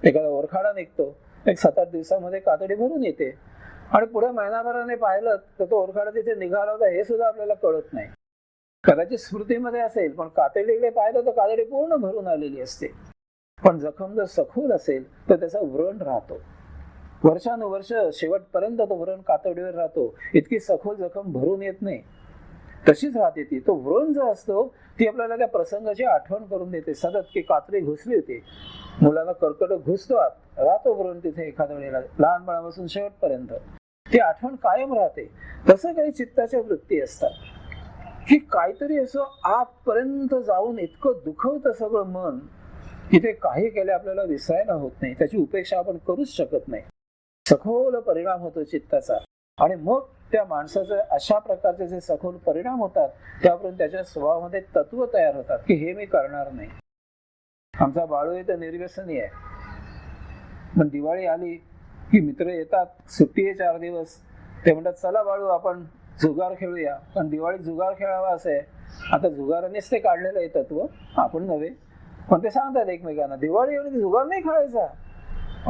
एखादा ओरखाडा निघतो, एक 7-8 दिवसामध्ये कातडी भरून येते, आणि पुढे महिनाभराने पाहिलं तर तो ओरखाडा तिथे निघाला होता हे सुद्धा आपल्याला कळत नाही. कदाचित स्मृतीमध्ये असेल, पण कातडीकडे पाहिलं तर कातडी पूर्ण भरून आलेली असते. पण जखम जर सखोल असेल तर त्याचा व्रण राहतो, वर्षानुवर्ष शेवटपर्यंत तो व्रण कातडीवर राहतो. इतकी सखोल जखम भरून येत नाही, तशीच राहते ती. तो व्रण जो असतो ती आपल्याला त्या प्रसंगाची आठवण करून देते सतत, की कातडी घुसली होती. मुलाला कर्कट घुसतो आत, राहतो व्रण तिथे एखाद्या वेळेला, लहानपणापासून शेवटपर्यंत ती आठवण कायम राहते. तसं काही चित्ताच्या वृत्ती असतात की काहीतरी असं आतपर्यंत जाऊन इतकं दुखवतं सगळं मन, की ते काही केले आपल्याला विसरायला होत नाही, त्याची उपेक्षा आपण करूच शकत नाही. सखोल परिणाम होतो चित्ताचा, आणि मग त्या माणसाचे अशा प्रकारचे जे सखोल परिणाम होतात त्यापर्यंत त्याच्या स्वभावामध्ये तत्व तयार होतात की हे मी करणार नाही. आमचा बाळू तर निर्व्यसनी आहे, पण दिवाळी आली की मित्र येतात, सुट्टी आहे 4 दिवस, ते म्हणतात चला बाळू आपण जुगार खेळूया. पण दिवाळीत जुगार खेळावा असं आहे. आता जुगारानेच ते काढलेलं आहे तत्व, आपण नव्हे. पण ते सांगतात एकमेकांना दिवाळी आणि जुगार नाही खेळायचा.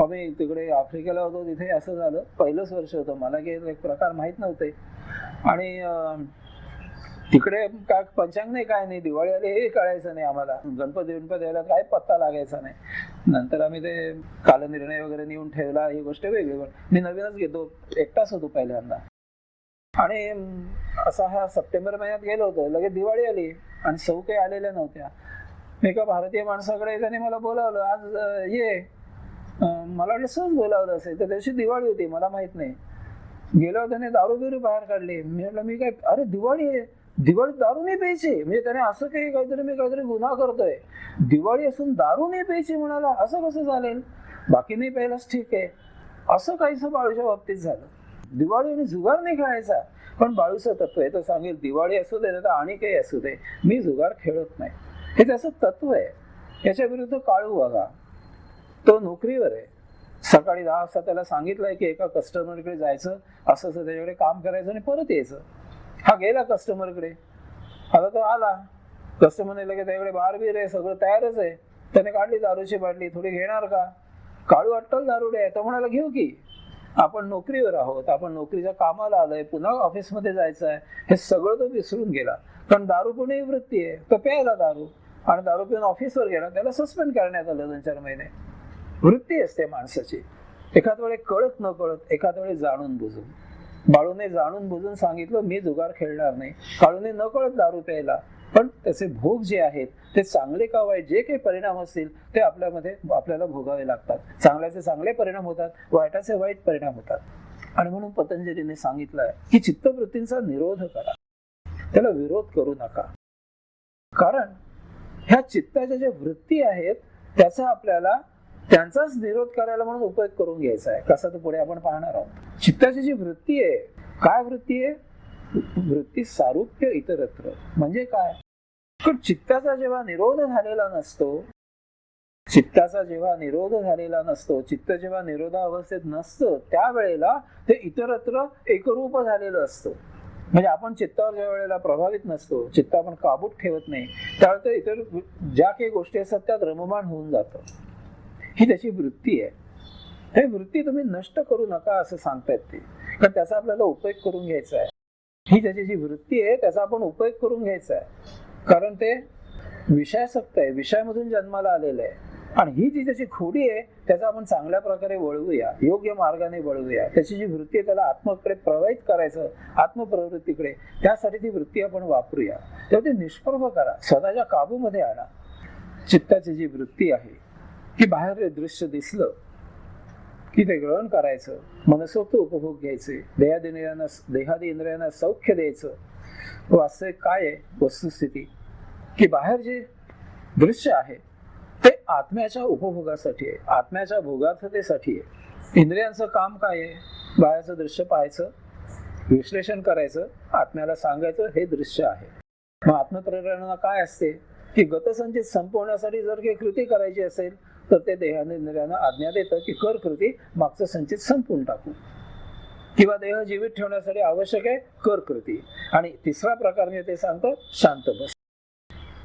आम्ही तिकडे आफ्रिकेला होतो, तिथे असं झालं. पहिलंच वर्ष होतं, मला काही एक प्रकार माहित नव्हते. आणि तिकडे काय पंचांग नाही, काय नाही, दिवाळी आली हे कळायचं नाही आम्हाला. गणपती यायला काय पत्ता लागायचा नाही. नंतर आम्ही ते कालनिर्णय वगैरे नेऊन ठेवला, ही गोष्ट वेगळी. मी नवीनच घेतो, एकटाच होतो पहिल्यांदा. आणि असा हा सप्टेंबर महिन्यात गेलो होतो, लगेच दिवाळी आली आणि सौ काही आलेल्या नव्हत्या. एका भारतीय माणसाकडे त्याने मला बोलावलं, आज ये. मला वाटलं सहज बोलावलं असेल, तर त्याची दिवाळी होती, मला माहित नाही. गेल्यावर त्याने दारू बिरू बाहेर काढली. मी म्हटलं मी काय, अरे दिवाळी आहे, दिवाळीत दारू नाही प्यायची. म्हणजे त्याने असं काही काहीतरी गुन्हा करतोय, दिवाळी असून दारू नाही प्यायची म्हणाला, असं कसं चालेल, बाकी नाही प्यायलाच ठीक आहे. असं काहीच बाळूच्या बाबतीत झालं. दिवाळी आणि जुगार नाही खेळायचा. पण बाळूचं तत्व आहे, तो सांगेल दिवाळी असू दे तर आणि काही असू दे, मी जुगार खेळत नाही, हे त्याचं तत्व आहे. याच्या विरुद्ध काळू बघा, तो नोकरीवर आहे. सकाळी 10 वाजता त्याला सांगितलंय की एका कस्टमरकडे जायचं, असं त्याच्याकडे काम करायचं आणि परत यायचं. हा गेला कस्टमरकडे. आता तो आला, कस्टमरने लगेच त्याकडे बार बीर आहे, सगळं तयारच आहे. त्याने काढली दारूची बाटली, थोडी घेणार का? काळू अट्टल दारुडे आहे. तो म्हणाला घेऊ की, आपण नोकरीवर आहोत, आपण नोकरीच्या कामाला आलोय, पुन्हा ऑफिसमध्ये जायचं आहे, हे सगळं तो विसरून गेला. कारण दारू पुणे वृत्ती आहे, तो प्यायला दारू आणि दारू पिऊन ऑफिसवर गेला, त्याला सस्पेंड करण्यात आलं 2-4 महिने. वृत्ती असते माणसाची, एखाद वेळी कळत न कळत, एखाद वेळी जाणून बुजून. बाळूने जाणून बुजून सांगितलं मी जुगार खेळणार नाही. काळूने न कळत दारू प्यायला, पण त्याचे भोग जे आहेत ते चांगले का वाईट, जे काही परिणाम असतील ते आपल्याला भोगावे लागतात. चांगल्याचे चांगले परिणाम होतात, वाईटाचे वाईट परिणाम होतात. आणि म्हणून पतंजलीने सांगितलंय की चित्तवृत्तींचा निरोध करा, त्याला विरोध करू नका. कारण ह्या चित्ताच्या ज्या वृत्ती आहेत त्याचा आपल्याला त्यांचाच निरोध करायला म्हणून उपयोग करून घ्यायचा आहे. कसा तो पुढे आपण पाहणार आहोत. चित्ताची जी वृत्ती आहे, काय वृत्ती आहे? वृत्ती सारूप्य इतरत्र. म्हणजे काय? पण चित्ताचा जेव्हा निरोध झालेला नसतो, चित्त जेव्हा निरोधावस्थेत नसतं, त्यावेळेला ते इतरत्र एकरूप झालेलं असतं. म्हणजे आपण चित्तावर ज्या वेळेला प्रभावित नसतो, चित्त आपण काबूत ठेवत नाही, त्यावेळेला ते इतर ज्या काही गोष्टी असतात त्यात रममाण होऊन जातं. ही त्याची वृत्ती आहे. हे वृत्ती तुम्ही नष्ट करू नका असं सांगतायत ते, कारण त्याचा आपल्याला उपयोग करून घ्यायचा आहे. ही त्याची जी वृत्ती आहे त्याचा आपण उपयोग करून घ्यायचा आहे, कारण ते विषयासक्त आहे, विषयामधून जन्माला आलेलं आहे. आणि ही जी त्याची खोडी आहे त्याचा आपण चांगल्या प्रकारे वळवूया, योग्य मार्गाने वळवूया. त्याची जी वृत्ती आहे त्याला आत्मकडे प्रवाहित करायचं, आत्मप्रवृत्तीकडे, त्यासाठी ती वृत्ती आपण वापरूया. तेव्हा ती निष्प्रभ करा, स्वतःच्या काबूमध्ये आणा. चित्ताची जी वृत्ती आहे की बाहेर दृश्य दिसलं की ते ग्रहण करायचं, मनसोक्त उपभोग घ्यायचे, देहादी इंद्रियांना सौख्य द्यायचं. वास्तविक काय आहे वस्तुस्थिती? की बाहेर जे दृश्य आहे ते आत्म्याच्या उपभोगासाठी आहे, आत्म्याच्या भोगार्थतेसाठी आहे. इंद्रियांचं काम काय आहे? बाहेरचं दृश्य पाहायचं, विश्लेषण करायचं, आत्म्याला सांगायचं हे दृश्य आहे. मग आत्मप्रेरणा काय असते? की गतसंचित संपवण्यासाठी जर काही कृती करायची असेल तर ते देहाने इंद्रियांना आज्ञा देतं की कर कृती, मागचं संचित संपवून टाकू. किंवा देह जीवित ठेवण्यासाठी आवश्यक आहे कर कृती. आणि तिसरा प्रकार मी ते सांगतो, शांत बस.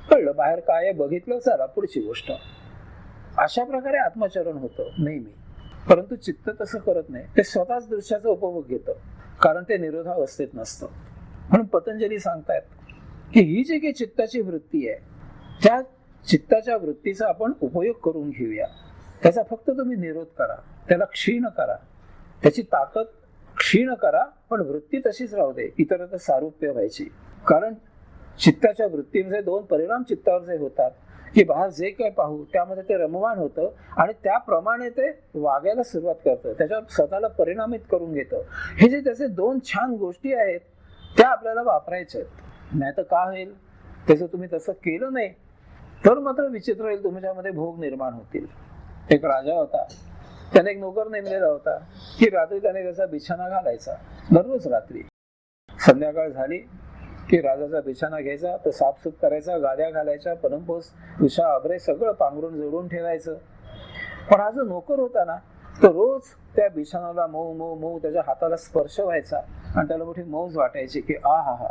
कळलं बाहेर काय आहे, बघितलं, चला पुढची गोष्ट. अशा प्रकारे आत्मचरण होतं नेहमी. परंतु चित्त तसं करत नाही, ते स्वतःच दृश्याचा उपभोग घेतं, कारण ते निरोधावस्थेत नसतं. म्हणून पतंजली सांगतायत की ही जी काही चित्ताची वृत्ती आहे त्या चित्ताच्या वृत्तीचा आपण उपयोग करून घेऊया. त्याचा फक्त तुम्ही निरोध करा, त्याला क्षीण करा, त्याची ताकद क्षीण करा, पण वृत्ती तशीच राहू दे, इतरत्र सारूप्य व्हायची. कारण चित्ताच्या वृत्तीमध्ये 2 परिणाम चित्तावर जे होतात की बाहेर जे काय पाहू त्यामध्ये ते रममाण होतं आणि त्याप्रमाणे ते वागायला सुरुवात करतं, त्याच्यावर स्वतःला परिणामित करून घेतं. हे जे त्याचे 2 छान गोष्टी आहेत त्या आपल्याला वापरायच्या आहेत. नाही तर काय होईल, त्याचं तुम्ही तसं केलं नाही तर मात्र विचित्र होईल, तुमच्यामध्ये भोग निर्माण होतील. एक राजा होता, त्याने एक नोकर नेमलेला होता की रात्री त्याने त्याचा बिछाना घालायचा. दररोज रात्री संध्याकाळ झाली की राजाचा बिछाना घ्यायचा, तो साफसूफ करायचा, गाद्या घालायच्या, पलंपोस, उषा, अभरे सगळं पांघरून जोडून ठेवायचं. पण हा जो नोकर होता ना तो रोज त्या बिछानाला मऊ मऊ मऊ त्याच्या हाताला स्पर्श व्हायचा आणि त्याला मोठी मौज वाटायची की आ हा हा,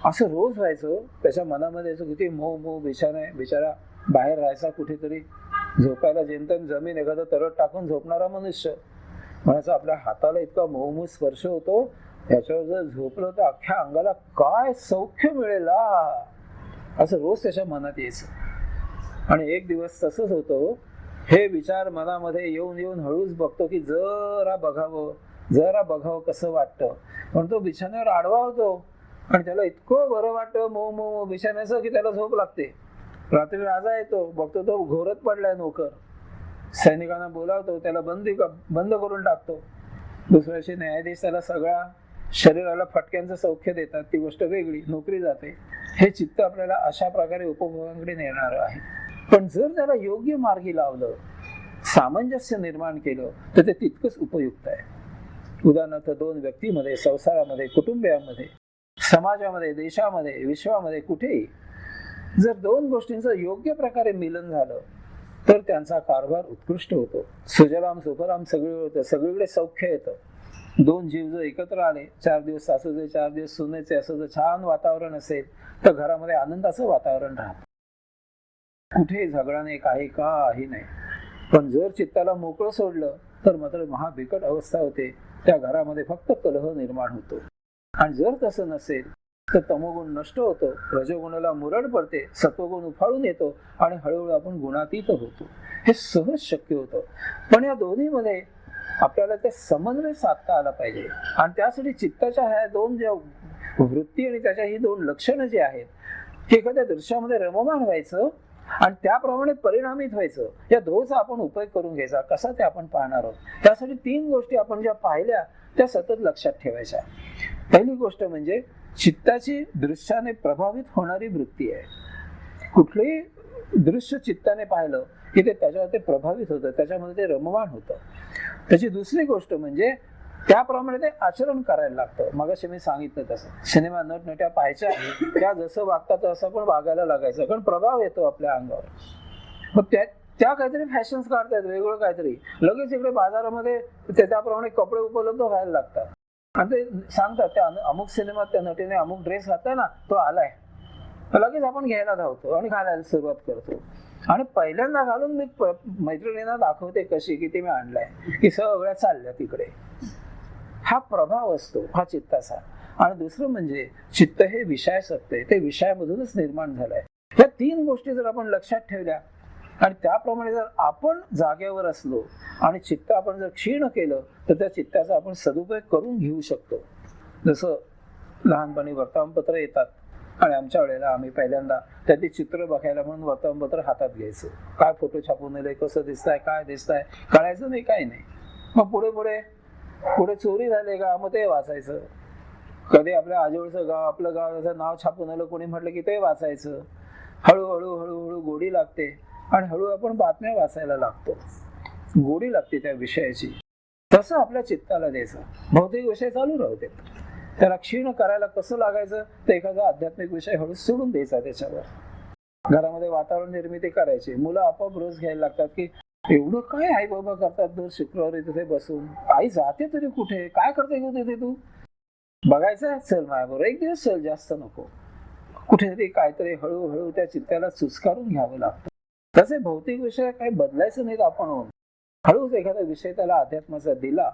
असं रोज व्हायचं. त्याच्या मनामध्ये किती मऊ मऊ बिछाना आहे, बिचारा बाहेर राहायचा कुठेतरी, झोपायला जेमतेम जमीन एखादं तरट टाकून झोपणारा मनुष्य, म्हणायचं आपल्या हाताला इतका मऊ मऊ स्पर्श होतो, याच्यावर जर झोपलं तर अख्ख्या अंगाला काय सौख्य मिळेल, असं रोज त्याच्या मनात यायचं. आणि एक दिवस तसंच होतं, हे विचार मनामध्ये येऊन येऊन हळूच बघतो की जरा बघावं कसं वाटतं. पण तो बिछाण्यावर आडवा होतो आणि त्याला इतकं बरं वाटतं मऊ मऊ बिछाण्याचं की त्याला झोप लागते. रात्री राजा येतो, बघतो तो घोरत पडलाय, नोकर सैनिकांना बोलावतो, त्याला बंद करून टाकतो. दुसऱ्या दिवशी न्यायाधीश त्याला सगळ्या शरीराला फटक्यांचं सौख्य देतात, ती गोष्ट वेगळी, नोकरी जाते. हे चित्त आपल्याला अशा प्रकारे उपभोगांकडे नेणार आहे. पण जर त्याला योग्य मार्गी लावलं, सामंजस्य निर्माण केलं, तर ते तितकंच उपयुक्त आहे. उदाहरणार्थ दोन व्यक्तीमध्ये, संसारामध्ये, कुटुंबियांमध्ये, समाजामध्ये, देशामध्ये, विश्वामध्ये, कुठेही जर दोन गोष्टींचं योग्य प्रकारे मिलन झालं तर त्यांचा कारभार उत्कृष्ट होतो. सुजलाम सुफलाम सगळीकडे होतं, सगळीकडे सौख्य येतं. दोन जीव जर एकत्र आले, 4 दिवस सासूचे 4 दिवस सुनेचे, असं जर छान वातावरण असेल तर घरामध्ये आनंदाचं वातावरण राहतं. कुठेही झगडा नाही, काही नाही. पण जर चित्ताला मोकळं सोडलं तर मात्र महाबिकट अवस्था होते. त्या घरामध्ये फक्त कलह निर्माण होतो. आणि जर तसं नसेल तर तमोगुण नष्ट होतो, रजोगुणाला मुरड पडते, सत्वगुण उफाळून येतो आणि हळूहळू आपण गुणातीत होतो. हे सहज शक्य होतं. पण या दोन्हीमध्ये आपल्याला ते समन्वय साधता आला पाहिजे. आणि त्यासाठी चित्ताच्या ह्या दोन ज्या वृत्ती आणि त्याच्या ही दोन लक्षणं जी आहेत, की एखाद्या दृश्यामध्ये रममाण व्हायचं आणि त्याप्रमाणे परिणामित व्हायचं, या दोनचा आपण उपयोग करून घ्यायचा. कसा ते आपण पाहणार आहोत. त्यासाठी 3 गोष्टी आपण ज्या पाहिल्या त्या सतत लक्षात ठेवायच्या. पहिली गोष्ट म्हणजे चित्ताची दृश्याने प्रभावित होणारी वृत्ती आहे. कुठलंही दृश्य चित्ताने पाहिलं की ते त्याच्यावर ते प्रभावित होतं, त्याच्यामध्ये ते रममाण होतं. त्याची दुसरी गोष्ट म्हणजे त्याप्रमाणे ते आचरण करायला लागतं. मगाशी मी सांगितलं तसं सिनेमा नटनट्या पाहायच्या, त्या जसं वागतात तसं पण वागायला लागायचं, कारण प्रभाव येतो आपल्या अंगावर. मग त्या काहीतरी फॅशन्स काढतात, वेगळं काहीतरी, लगेच इकडे बाजारामध्ये त्याप्रमाणे कपडे उपलब्ध व्हायला लागतात. आणि ते सांगतात त्या अमुक सिनेमात त्या नटीने अमुक ड्रेस घातलाय ना, तो आलाय, लगेच आपण घ्यायला धावतो आणि घालायला सुरुवात करतो. आणि पहिल्यांदा घालून मी मैत्रिणींना दाखवते कशी की ते मी आणलाय, की सगळ्या चालल्या तिकडे. हा प्रभाव असतो हा चित्ताचा. आणि दुसरं म्हणजे चित्त हे विषयासक्त आहे, ते विषयामधूनच निर्माण झालंय. या 3 गोष्टी जर आपण लक्षात ठेवल्या आणि त्याप्रमाणे जर आपण जागेवर असलो आणि चित्त आपण जर क्षीण केलं तर त्या चित्ताचा आपण सदुपयोग करून घेऊ शकतो. जसं लहानपणी वर्तमानपत्र येतात आणि आमच्या वेळेला आम्ही पहिल्यांदा त्यातली चित्र बघायला म्हणून वर्तमानपत्र हातात घ्यायचं. काय फोटो छापून नेले, कसं दिसतंय, काय दिसतंय कळायचं नाही, काही नाही. मग पुढे चोरी झाली का, मग ते वाचायचं. कधी आपल्या आजोळचं गाव, आपलं गावाचं नाव छापून आलं कोणी म्हटलं की ते वाचायचं. हळूहळू गोडी लागते आणि हळू आपण बातम्या वाचायला लागतो, गोडी लागते त्या विषयाची. तसं आपल्या चित्ताला द्यायचं. भौतिक विषय चालू राहते, त्याला क्षीण करायला कसं लागायचं, तर एखादा आध्यात्मिक विषय हळू सोडून द्यायचा त्याच्यावर. घरामध्ये वातावरण निर्मिती करायची. मुलं आपोआप रोज घ्यायला लागतात की एवढं काय आई बाबा करतात दर शुक्रवारी तिथे बसून, आई जाते तरी कुठे, काय करते ग तिथे तू, बघायचं चल माझ्याबरोबर एक दिवस, चल जास्त नको. कुठेतरी काहीतरी हळूहळू त्या चित्ताला चुचकारून घ्यावं लागतं. तसे भौतिक विषय काही बदलायचं नाहीत आपण. हळूच एखादा विषय त्याला अध्यात्माचा दिला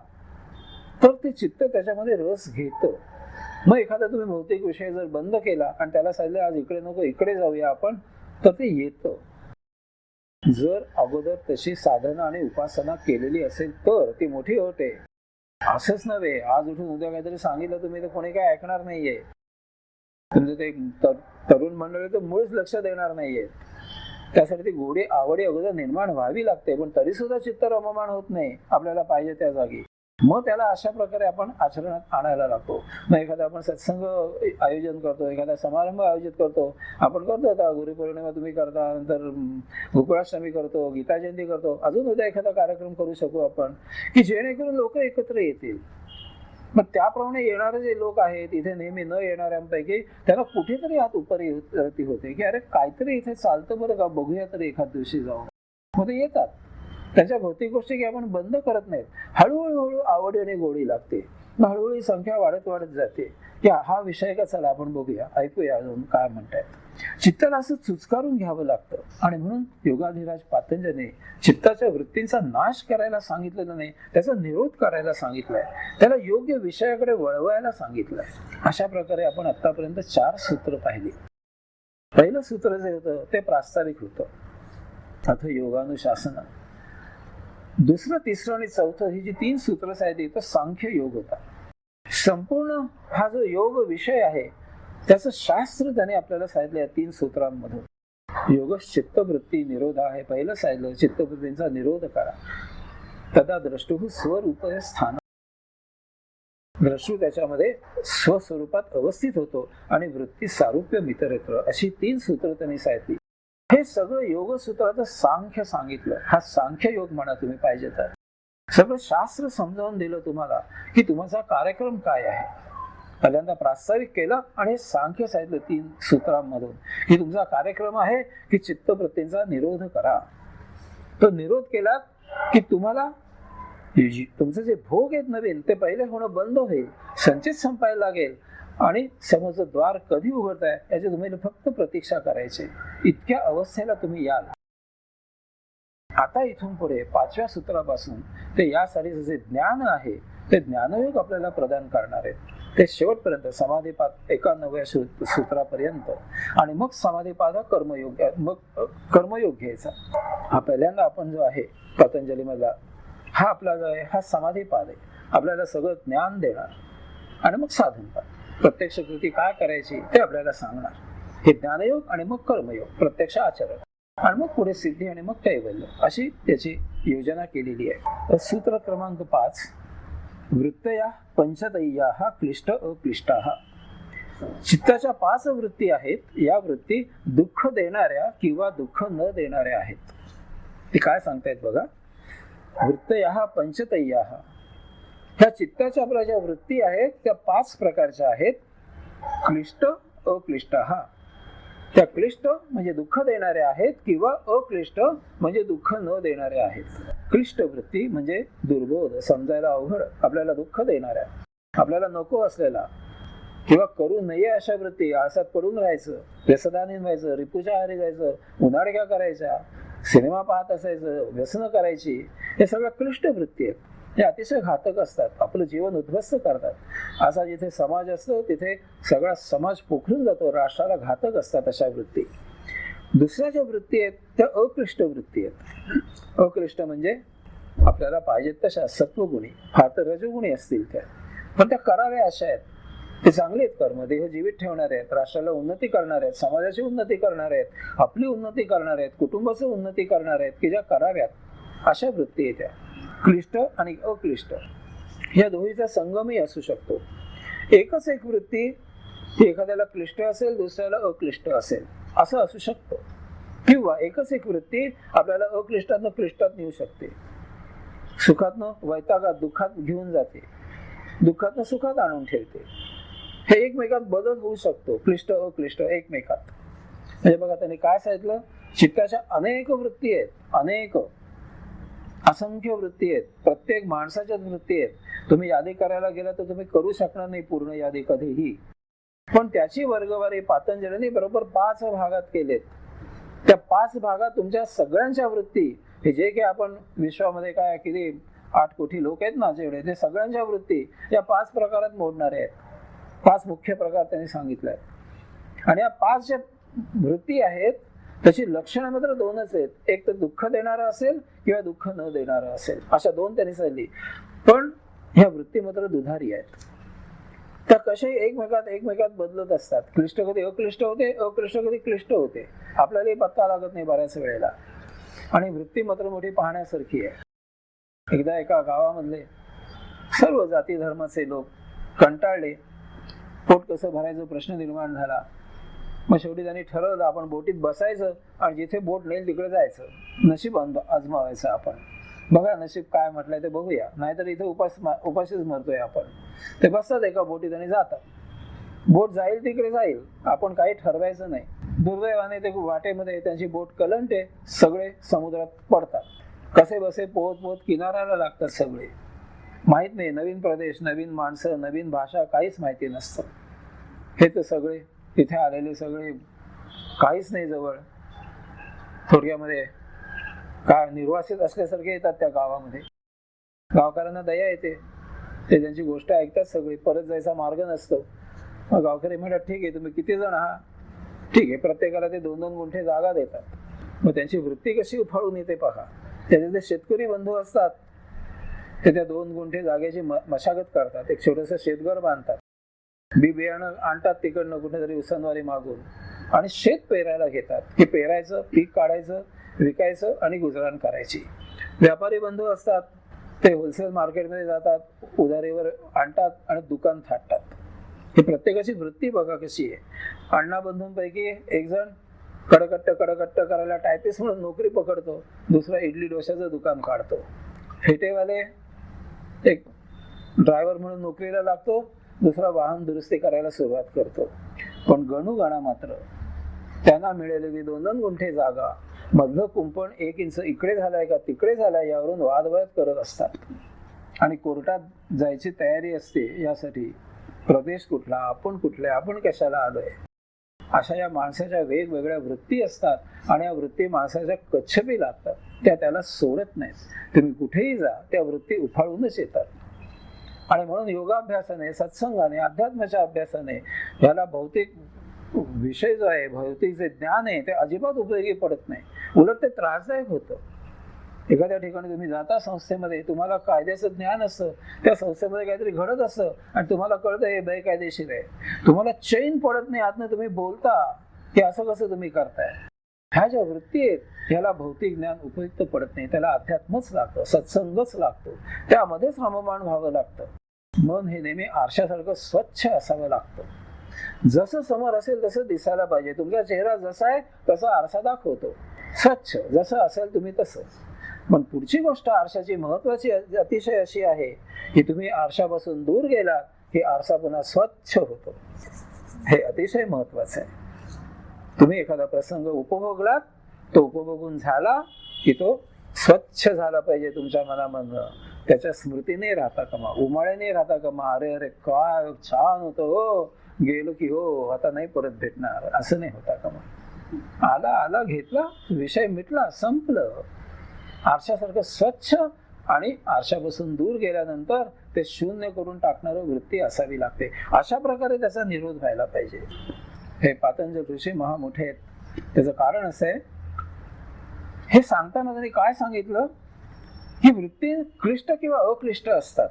तर ते चित्त त्याच्यामध्ये रस घेतं. मग एखादा तुम्ही भौतिक विषय जर बंद केला आणि त्याला सांगितलं आज इकडे नको इकडे जाऊया आपण, तर ते येतं. जर अगोदर तशी साधना आणि उपासना केलेली असेल तर ती मोठी होते. असंच नव्हे आज उठून उद्या काहीतरी सांगितलं तुम्ही तर कोणी काय ऐकणार नाहीये. तुमचं ते तरुण मंडळी तर मुळीच लक्ष देणार नाहीये. त्यासाठी ती गोडी आवडी अगोदर निर्माण व्हावी लागते. पण तरी सुद्धा चित्त रममाण होत नाही आपल्याला पाहिजे त्या जागी. मग त्याला अशा प्रकारे आपण आचरणात आणायला लागतो. मग एखादा आपण सत्संग आयोजन करतो, एखादा समारंभ आयोजित करतो. आपण करतो आता गुरुपौर्णिमा तुम्ही करता, नंतर गोकुळाष्टमी करतो, गीता जयंती करतो, अजून उद्या एखादा कार्यक्रम करू शकू आपण की जेणेकरून लोक एकत्र येतील. मग त्याप्रमाणे येणारे जे लोक आहेत इथे नेहमी न येणाऱ्यांपैकी त्यांना कुठेतरी आत उपरिती होते की अरे काहीतरी इथे चालतं बरं का, बघूया तरी एखाद दिवशी जाऊन. मग ते येतात. त्याच्या भौतिक गोष्टी की आपण बंद करत नाहीत. हळूहळू आवड आणि गोडी लागते, हळूहळू संख्या वाढत वाढत जाते की हा विषय का, चला आपण बघूया, ऐकूया अजून काय म्हणतायत. चित्ताला असं चुचकारून घ्यावं लागतं. आणि म्हणून योगाधिराज पातंजलीने चित्ताच्या वृत्तींचा नाश करायला सांगितलेलं नाही, त्याचा निरोध करायला सांगितलाय, त्याला योग्य विषयाकडे वळवायला सांगितलंय. अशा प्रकारे आपण आतापर्यंत 4 सूत्र पाहिली. पहिलं सूत्र जे होतं ते प्रास्ताविक होतं, अथ योगानुशासन. दुसरं, तिसरं आणि चौथं ही जी 3 सूत्र आहेत तर सांख्य योग होता. संपूर्ण हा जो योग विषय आहे त्याचं शास्त्र त्याने आपल्याला सांगितलं या 3 सूत्रांमधून. योग चित्तवृत्ती निरोध आहे पहिलं सांगितलं, चित्तवृत्तींचा निरोध करा. तदा द्रष्टु स्वरूप स्थान, द्रष्टू त्याच्यामध्ये स्वस्वरूपात अवस्थित होतो आणि वृत्ती सारूप्य मित्रत्र, अशी 3 सूत्र त्यांनी सांगितली. हे सगळं योग सूत्राचं सांख्य सांगितलं. हा सांख्य योग म्हणा तुम्ही पाहिजे तर. सगळं शास्त्र समजावून दिलं तुम्हाला की तुमचा कार्यक्रम काय आहे. पहिल्यांदा प्रास्ताविक केलं आणि सांख्य सांगितलं 3 सूत्रांमधून की तुमचा कार्यक्रम आहे की चित्तवृत्तींचा निरोध करा. तो निरोध केला की तुम्हाला तुमचे जे भोग आहेत नवीन ते पहिले होणं बंद होईल, संचित संपायला लागेल आणि समोरचं द्वार कधी उघडताय याची तुम्ही फक्त प्रतीक्षा करायची. इतक्या अवस्थेला तुम्ही याल. आता इथून पुढे 5व्या सूत्रापासून ते यासाठी जे ज्ञान आहे ते ज्ञानयोग आपल्याला प्रदान करणार आहेत. ते शेवटपर्यंत समाधीपाद 91व्या सूत्रापर्यंत, आणि मग समाधीपाद हा कर्मयोग, मग कर्मयोग घ्यायचा. हा पहिल्यांदा आपण जो आहे पतंजली मधला हा आपला जो आहे हा समाधीपाद आहे. आपल्याला सगळं ज्ञान देणार आणि मग साधनपाद, प्रत्यक्ष कृती काय करायची ते आपल्याला सांगणार. हे ज्ञानयोग आणि मग कर्मयोग, प्रत्यक्ष आचरण, आणि मग पुढे सिद्धी आणि मग कैवल्य, अशी त्याची योजना केलेली आहे. सूत्र क्रमांक 5, वृत्तया पंचतय्या क्लिष्ट अक्लिष्टा. चित्ताच्या 5 वृत्ती आहेत. या वृत्ती दुःख देणाऱ्या किंवा दुःख न देणाऱ्या आहेत. ते काय सांगतायत बघा. वृत्तया पंचतय्या, ह्या चित्ताच्या आपल्या ज्या वृत्ती आहेत त्या 5 प्रकारच्या आहेत. क्लिष्ट अक्लिष्ट. त्या क्लिष्ट म्हणजे दुःख देणाऱ्या आहेत किंवा अक्लिष्ट म्हणजे दुःख न देणाऱ्या आहेत. क्लिष्ट वृत्ती म्हणजे दुर्बोध, समजायला अवघड, आपल्याला दुःख देणाऱ्या, आपल्याला नको असलेला किंवा करू नये अशा वृत्ती. आळसात पडून राहायचं, व्यसनाधीन व्हायचं, रिपूच्या आहारी जायचं, उन्हाळक्या करायच्या, सिनेमा पाहत असायचं, व्यसनं करायची, हे सगळ्या क्लिष्ट वृत्ती आहेत. हे अतिशय घातक असतात, आपलं जीवन उद्ध्वस्त करतात. असा जिथे समाज असतो तिथे सगळा समाज पोखरून जातो, राष्ट्राला घातक असतात अशा वृत्ती. दुसऱ्या ज्या वृत्ती आहेत त्या अक्लिष्ट वृत्ती आहेत. अक्लिष्ट म्हणजे आपल्याला पाहिजेत तशा सत्वगुणी, फार तर रजोगुणी असतील त्या, पण त्या कराव्या अशा आहेत. ते चांगले आहेत कर्म, देह जीवित ठेवणारे आहेत, राष्ट्राला उन्नती करणारे आहेत, समाजाची उन्नती करणारे आहेत, आपली उन्नती करणारे आहेत, कुटुंबाची उन्नती करणारे आहेत, की ज्या कराव्यात, अशा वृत्ती आहेत त्या. क्लिष्ट आणि अक्लिष्ट या दोन्हीचा संगमही असू शकतो. एकच एक वृत्ती ती एखाद्याला क्लिष्ट असेल, दुसऱ्याला अक्लिष्ट असेल, असं असू शकतं. किंवा एकच एक वृत्ती आपल्याला अक्लिष्टातनं क्लिष्टात नेऊ शकते, सुखातनं वैतागात दुःखात घेऊन जाते, दुःखातनं सुखात आणून ठेवते. हे एकमेकात बदल होऊ शकतो, क्लिष्ट अक्लिष्ट एकमेकात. म्हणजे बघा त्यांनी काय सांगितलं, चित्ताच्या अनेक वृत्ती आहेत, अनेक असंख्य वृत्ती आहेत, प्रत्येक माणसाच्याच वृत्ती आहेत. तुम्ही यादी करायला गेला तर तुम्ही करू शकणार नाही पूर्ण यादी कधीही, पण त्याची वर्गवारी पातंजलीने बरोबर 5 भागात केलेत. त्या 5 भागात तुमच्या सगळ्यांच्या वृत्ती, हे जे की आपण विश्वामध्ये काय किती 8 कोटी लोक आहेत ना जेवढे, ते सगळ्यांच्या वृत्ती या 5 प्रकारात मोडणारे आहेत. 5 मुख्य प्रकार त्यांनी सांगितले. आणि या 5 ज्या वृत्ती आहेत त्याची लक्षणं मात्र 2च आहेत. एक तर दुःख देणारा असेल किंवा दुःख न देणारा असेल, अशा 2 त्यांनी सांगितली. पण ह्या वृत्ती मात्र दुधारी आहेत. त्या कसे एकमेकात बदलत असतात. क्लिष्ट कधी अक्लिष्ट होते, अक्लिष्ट कधी क्लिष्ट होते, आपल्यालाही पत्ता लागत नाही बऱ्याच वेळेला. आणि वृत्ती मात्र मोठी पाहण्यासारखी आहे. एकदा एका गावामधले सर्व जाती धर्माचे लोक कंटाळले, पोट कसं भरायचं प्रश्न निर्माण झाला. मग शेवटी त्यांनी ठरवलं आपण बोटीत बसायचं आणि जिथे बोट नेईल तिकडे जायचं, नशीब आजमावायचं आपण. बघा नशीब काय म्हटलंय ते बघूया, नाहीतर इथे उपाशीच मरतोय आपण. ते बसतात एका बोटीत आणि जातात. बोट जाईल तिकडे जाईल, आपण काही ठरवायचं नाही. दुर्दैवाने ते वाटेमध्ये त्यांची बोट कलंटे, सगळे समुद्रात पडतात कसे बसे पोहत पोहत किनाऱ्याला लागतात सगळे. माहित नाही, नवीन प्रदेश, नवीन माणसं, नवीन भाषा, काहीच माहिती नसतं. हे तर सगळे तिथे आलेले सगळे काहीच नाही जवळ, थोडक्यामध्ये काय निर्वासित असल्यासारखे येतात त्या गावामध्ये. गावकऱ्यांना दया येते, ते त्यांची गोष्ट ऐकतात सगळे. परत जायचा मार्ग नसतो. मग गावकरी म्हणतात, ठीक आहे तुम्ही किती जण आहात? ठीक आहे, प्रत्येकाला ते 2-2 गुंठे जागा देतात. मग त्यांची वृत्ती कशी उफाळून येते पहा. त्याचे जे शेतकरी बंधू असतात ते त्या 2 गुंठे जागेची मशागत करतात, एक छोटस शेतघर बांधतात, बी बियाणं आणतात तिकडनं कुठेतरी उसनवारी मागून, आणि शेत पेरायला घेतात. की पेरायचं, पीक काढायचं, विकायचं आणि गुजराण करायची. व्यापारी बंधू असतात ते होलसेल मार्केटमध्ये जातात, उधारीवर आणतात आणि दुकान थाटतात. ही प्रत्येकाची वृत्ती बघा कशी आहे. अण्णा बंधूंपैकी एक जण कडकट्ट करायला टायपिस्ट म्हणून नोकरी पकडतो, दुसरा इडली डोश्याचं दुकान काढतो. फेटेवाले एक ड्रायव्हर म्हणून नोकरीला लागतो, दुसरा वाहन दुरुस्ती करायला सुरुवात करतो. पण गणुगणा मात्र त्यांना मिळालेली 2-2 गुंठे जागा, मधलं कुंपण 1 इंच इकडे झालाय का तिकडे झालाय यावरून वादविवाद करत असतात. आणि कोर्टात जायची तयारी असते यासाठी. प्रदेश कुठला, आपण कुठले, आपण कशाला आलोय. अशा या माणसाच्या वेगवेगळ्या वृत्ती असतात आणि या वृत्ती माणसाच्या कच्छपी लागतात, त्या त्याला सोडत नाहीत. तुम्ही कुठेही जा, त्या वृत्ती उफाळूनच येतात. आणि म्हणून योगाभ्यासाने, सत्संगाने, अध्यात्माच्या अभ्यासाने याला भौतिक विषय जो आहे, भौतिक जे ज्ञान आहे ते अजिबात उपयोगी पडत नाही, उलट ते त्रासदायक होतं. एखाद्या ठिकाणी तुम्ही जाता संस्थेमध्ये, तुम्हाला कायद्याचं ज्ञान असतं, त्या संस्थेमध्ये काहीतरी घडत असतं आणि तुम्हाला कळतं हे बेकायदेशीर आहे, तुम्हाला चैन पडत नाही, आतनं तुम्ही बोलता की असं कसं तुम्ही करताय. ह्या ज्या वृत्ती आहेत ह्याला भौतिक ज्ञान उपयुक्त पडत नाही, त्याला अध्यात्मच लागतं, सत्संगच लागतो, त्यामध्येच रममाण व्हावं लागतं. मन हे नेहमी आरशासारखं स्वच्छ असावं लागतं. जसं समोर असेल तसं दिसायला पाहिजे. तुमचा चेहरा जसा आहे तसा आरसा दाखवतो, स्वच्छ जसं असेल तुम्ही तसं. पण पुढची गोष्ट आरशाची महत्वाची अतिशय अशी आहे की तुम्ही आरशापासून दूर गेला की आरसा पुन्हा स्वच्छ होतो. हे अतिशय महत्वाचं आहे. तुम्ही एखादा प्रसंग उपभोगलात, तो उपभोगून झाला की तो स्वच्छ झाला पाहिजे तुमच्या मनामधनं. त्याच्या स्मृतीने राहता कामा, उमाळ्याने राहता कामा. अरे अरे काय छान होतं हो, गेलो की हो आता नाही परत भेटणार, असं नाही होता कामा. आला आला, घेतला, विषय मिटला, संपलं. आरशासारखं स्वच्छ आणि आरशापासून दूर गेल्यानंतर ते शून्य करून टाकणारी वृत्ती असावी लागते. अशा प्रकारे त्याचा निरोध व्हायला पाहिजे. हे पातंजल ऋषी महामोठे आहेत. त्याचं कारण असं आहे, हे सांगताना त्यांनी काय सांगितलं ही वृत्ती क्लिष्ट किंवा अक्लिष्ट असतात.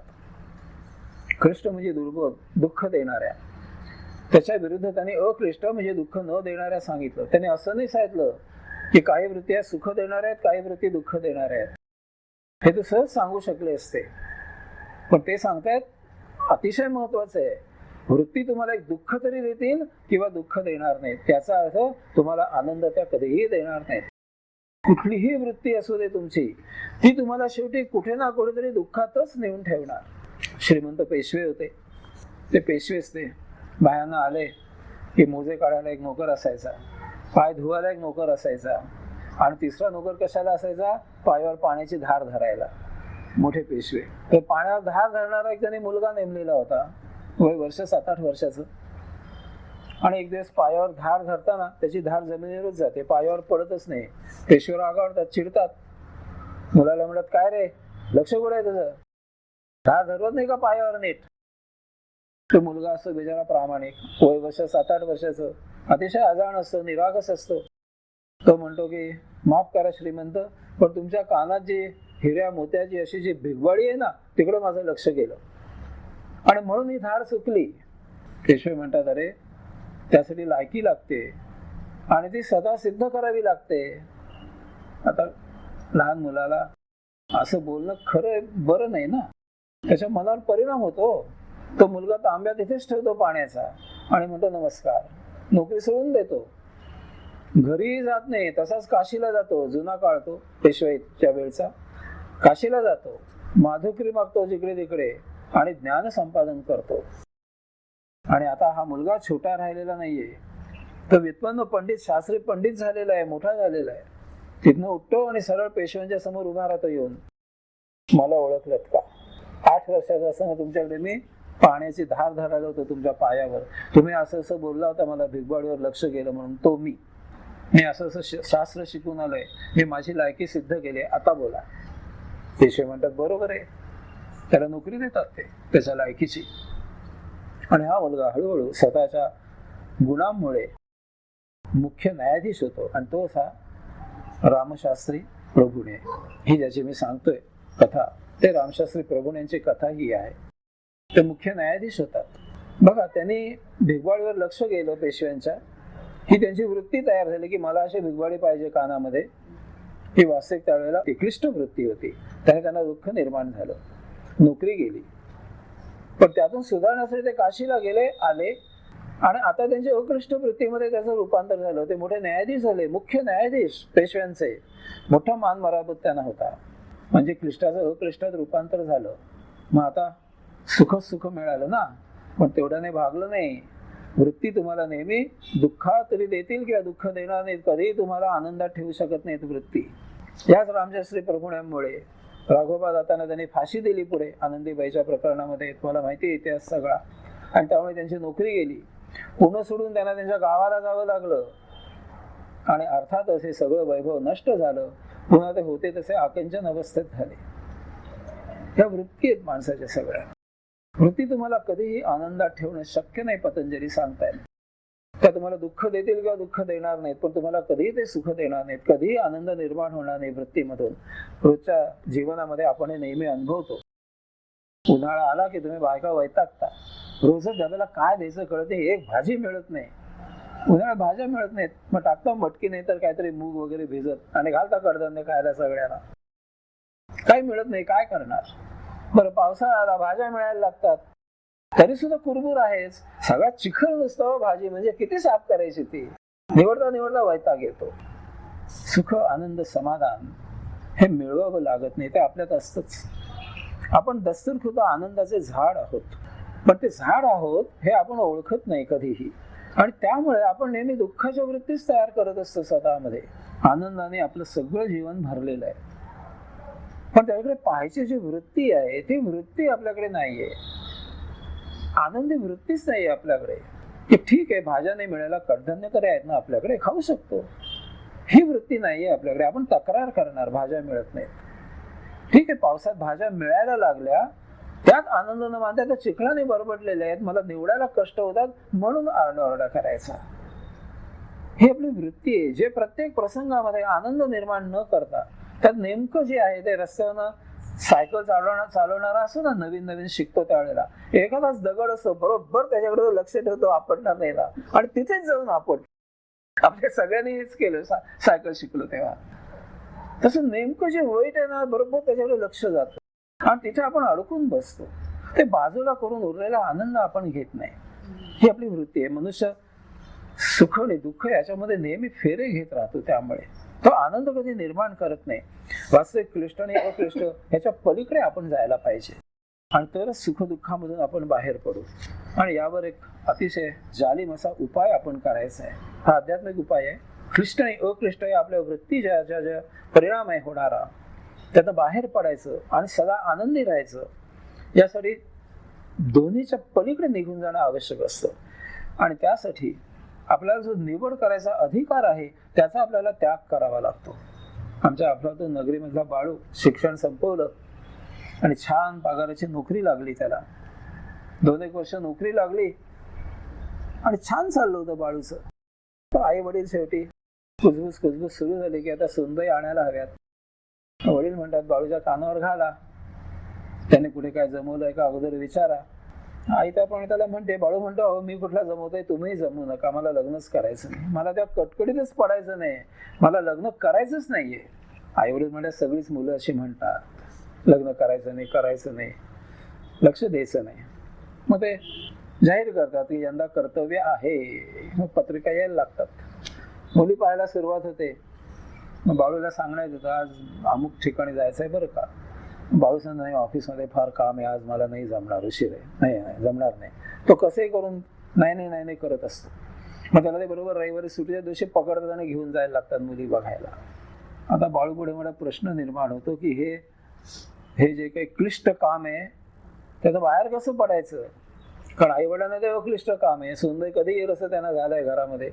क्लिष्ट म्हणजे दुर्बोध, दुःख देणाऱ्या, त्याच्या विरुद्ध त्यांनी अक्लिष्ट म्हणजे दुःख न देणाऱ्या सांगितलं. त्याने असं नाही सांगितलं की काही वृत्ती सुख देणाऱ्या आहेत, काही वृत्ती दुःख देणाऱ्या आहेत. हे तर सहज सांगू शकले असते, पण ते सांगतायत अतिशय महत्वाचं आहे. वृत्ती तुम्हाला एक दुःख तरी देतील किंवा दुःख देणार नाहीत. त्याचा अर्थ तुम्हाला आनंद त्या कधीही देणार नाहीत. कुठलीही वृत्ती असू दे तुमची, ती तुम्हाला शेवटी कुठे ना कुठेतरी दुःखातच नेऊन ठेवणार. श्रीमंत पेशवे होते, ते पेशवेच ते. बायांना आले की मोजे काढायला एक नोकर असायचा, पाय धुवायला एक नोकर असायचा, आणि तिसरा नोकर कशाला असायचा, पायावर पाण्याची धार धरायला. मोठे पेशवे. तर पाण्यावर धार धरणारा एक त्याने मुलगा नेमलेला होता, वय वर्ष 7-8 वर्षाचं. आणि एक दिवस पायावर धार धरताना त्याची धार जमिनीवरच जाते, पायावर पडतच नाही. पेशवे रागावतात, चिडतात. मुलाला म्हणत, काय रे लक्ष कुठे आहे तुझं, धार धरवत नाही का पायावर नीट. तो मुलगा असतो बिचारा प्रामाणिक, वय वर्ष 7-8 वर्षाचं, अतिशय अजाण असतो, निरागस असतो. तो म्हणतो की माफ करा श्रीमंत, पण तुमच्या कानात जी हिऱ्या मोत्याची अशी जी भिगवाडी आहे ना, तिकडं माझं लक्ष गेलं आणि म्हणून ही धार चुकली. पेशवे म्हणतात, अरे त्यासाठी लायकी लागते आणि ती सदा सिद्ध करावी लागते. आता लहान मुलाला असं बोलणं खरं बरं नाही ना, त्याच्या मनावर परिणाम होतो. तो मुलगा तांब्या तिथेच ठेवतो पाण्याचा आणि म्हणतो नमस्कार, नोकरी सोडून देतो, घरी जात नाही, तसाच काशीला जातो. जुना काळ तो पेशवाईच्या वेळचा. काशीला जातो, माधुकरी मागतो जिकडे तिकडे आणि ज्ञान संपादन करतो. आणि आता हा मुलगा छोटा राहिलेला नाहीये, तो व्युत्पन्न पंडित, शास्त्री पंडित झालेला आहे, मोठा झालेला आहे. तिथनं उठतो आणि सरळ पेशव्यांच्या समोर उभा राहतो येऊन, मला ओळखलत का? 8 वर्षाचा असताना तुमच्याकडे मी पाण्याची धार धरायला होतो तुमच्या पायावर, तुम्ही असं असं बोलला होता, मला भिगवाडीवर लक्ष गेलं म्हणून तो मी असं असं शास्त्र शिकून आलोय, मी माझी लायकी सिद्ध केली, आता बोला. पेशवे म्हणतात बरोबर आहे, त्याला नोकरी देतात ते त्याच्या लायकीची. आणि हा मुलगा हळूहळू स्वतःच्या गुणांमुळे मुख्य न्यायाधीश होतो. आणि तो असा रामशास्त्री प्रभुणे, ही ज्याची मी सांगतोय कथा, ते रामशास्त्री प्रभुण्यांची कथा ही आहे. ते मुख्य न्यायाधीश होतात. बघा, त्यांनी भिगवाडीवर लक्ष गेलं पेशव्यांच्या, ही त्यांची वृत्ती तयार झाली की मला अशी भिगवाडी पाहिजे कानामध्ये. ही वास्तविक त्यावेळेला क्लिष्ट वृत्ती होती. त्याने त्यांना दुःख निर्माण झालं, नोकरी गेली. पण त्यातून सुधारण्यासाठी ते काशीला गेले, आले, आणि आता त्यांच्या अक्लिष्ट वृत्तीमध्ये त्याचं रूपांतर झालं. ते मोठे न्यायाधीश झाले, मुख्य न्यायाधीश पेशव्यांचे. मोठा मान मराबत त्यांना होता, म्हणजे क्लिष्टाचं अक्लिष्टात रूपांतर झालं. मग आता सुख मिळालं ना, पण तेवढ्याने भागलं नाही. वृत्ती तुम्हाला नेहमी दुःखात तरी देतील किंवा दुःख देणार नाहीत, कधीही तुम्हाला आनंदात ठेवू शकत नाहीत वृत्ती. याच रामशास्त्री प्रभुण्यांमुळे राघोबा जाताना त्यांनी फाशी दिली पुढे आनंदीबाईच्या प्रकरणामध्ये, तुम्हाला माहिती आहे इतिहास सगळा. आणि त्यामुळे त्यांची नोकरी गेली, पुणे सोडून त्यांना त्यांच्या गावाला जावं लागलं. आणि अर्थातच हे सगळं वैभव नष्ट झालं, पुन्हा ते होते तसे आकिंचन अवस्थेत झाले. ह्या वृत्ती आहेत माणसाच्या सगळ्या. वृत्ती तुम्हाला कधीही आनंदात ठेवणं शक्य नाही, पतंजली सांगतायत. त्या तुम्हाला दुःख देतील किंवा दुःख देणार नाहीत, पण तुम्हाला कधीही ते सुख देणार नाहीत, कधीही आनंद निर्माण होणार नाही वृत्तीमधून. रोजच्या जीवनामध्ये आपण हे नेहमी अनुभवतो. उन्हाळा आला की तुम्ही बायका वैतागता, रोजच डब्याला काय द्यायचं कळत नाही, एक भाजी मिळत नाही, उन्हाळ्यात भाज्या मिळत नाहीत, मग टाकता मटकी नाही तर काहीतरी मूग वगैरे भिजत आणि घालता कडधान्य खायला सगळ्यांना. काही मिळत नाही, काय करणार? बरं, पावसाळ्याला भाज्या मिळायला लागतात, तरी सुद्धा कुरबुर आहेच, सगळ्यात चिखल नसतं भाजी, म्हणजे किती साफ करायची ती, निवडता वैताग येतो. सुख, आनंद, समाधान हे मिळवावं लागत नाही, ते आपल्यात असतंच. आपण दस्तूरखुद्द आनंदाचे झाड आहोत, पण ते झाड आहोत हे आपण ओळखत नाही कधीही. आणि त्यामुळे आपण नेहमी दुःखाच्या वृत्तीच तयार करत असतो स्वतःमध्ये. आनंदाने आपलं सगळं जीवन भरलेलं आहे, पण त्याच्याकडे पाहायची जी वृत्ती आहे ती वृत्ती आपल्याकडे नाहीये. आनंदी वृत्तीच नाहीये आपल्याकडे, की ठीक आहे भाज्या नाही मिळायला, कडधान्य तरी आहेत ना आपल्याकडे, खाऊ शकतो. ही वृत्ती नाहीये आपल्याकडे. आपण तक्रार करणार भाज्या मिळत नाहीत. ठीक आहे, पावसात भाज्या मिळायला लागल्या, त्यात आनंद न मानता त्या चिखलाने बरबडलेल्या आहेत, मला निवडायला कष्ट होतात म्हणून आरडाओरडा करायचा. ही आपली वृत्ती आहे, जे प्रत्येक प्रसंगामध्ये आनंद निर्माण न करता, त्यात नेमकं जे आहे ते रस्त्यावर सायकल चालवणारा असो ना, नवीन शिकतो त्यावेळेला एखादाच दगड असतो, बरोबर त्याच्याकडे लक्ष ठेवतो, आपटणार नाही ना, आणि तिथेच जाऊन आपट. आपल्या सगळ्यांनी हेच केलं सायकल शिकलो तेव्हा. तसं नेमकं जे वाईट आहे ना, बरोबर त्याच्याकडे लक्ष जातं आणि तिथे आपण अडकून बसतो. ते बाजूला करून उरलेला आनंद आपण घेत नाही. ही आपली वृत्ती आहे. मनुष्य सुख आणि दुःख याच्यामध्ये नेहमी फेरे घेत राहतो, त्यामुळे तो आनंद कधी निर्माण करत नाही. वास्तविक क्लिष्ट आणि अक्लिष्ट ह्याच्या पलीकडे आपण जायला पाहिजे, आणि तरच सुख दुःखामधून आपण बाहेर पडू. आणि यावर एक अतिशय जालिम असा उपाय आपण करायचा आहे. हा आध्यात्मिक उपाय आहे. क्लिष्ट आणि अक्लिष्ट या आपल्या वृत्ती ज्या परिणाम आहे होणारा, त्यातनं बाहेर पडायचं आणि सदा आनंदी राहायचं. यासाठी दोन्हीच्या पलीकडे निघून जाणं आवश्यक असतं. आणि त्यासाठी आपल्याला जो निवड करायचा अधिकार आहे त्याचा आपल्याला त्याग करावा लागतो. आमच्या अफलातून नगरीमधला बाळू शिक्षण संपवलं आणि छान पगाराची नोकरी लागली त्याला. 2-1 वर्ष नोकरी लागली आणि छान चाललं होतं बाळूचं. आई वडील शेवटी कुजबूज सुरू झाली की आता सुनबाई आणायला हव्यात. वडील म्हणतात बाळूच्या कानावर घाला, त्याने कुठे काय जमवलंय का अगोदर विचारा. आई त्याप्रमाणे त्याला म्हणते. बाळू म्हणतो, अहो मी कुठला जमवतोय, तुम्ही जमू नका, मला लग्नच करायचं नाही, मला त्या कटकडीतच पडायचं नाही, मला लग्न करायचंच नाहीये. आई वडील म्हणतात सगळीच मुलं अशी म्हणतात, लग्न करायचं नाही, लक्ष द्यायचं नाही. मग ते जाहीर करतात की यंदा कर्तव्य आहे. मग पत्रिका यायला लागतात, मुली पाहायला सुरुवात होते. मग बाळूला सांगण्यात येतं आज अमुक ठिकाणी जायचंय बरं का. बाळूचं नाही, ऑफिसमध्ये फार काम आहे, आज मला नाही जमणार, उशीर आहे, नाही जमणार नाही. तो कसंही करून नाही करत असतो. मग त्याला ते बरोबर रविवारी सुट्टीच्या दिवशी पकडतात आणि घेऊन जायला लागतात मुली बघायला. आता बाळूपुढे मला प्रश्न निर्माण होतो की हे जे काही क्लिष्ट काम आहे त्याचं बाहेर कसं पडायचं. कारण आई वडिलांना ते क्लिष्ट काम आहे, सुंदर कधी येईल असं त्यांना झालंय घरामध्ये,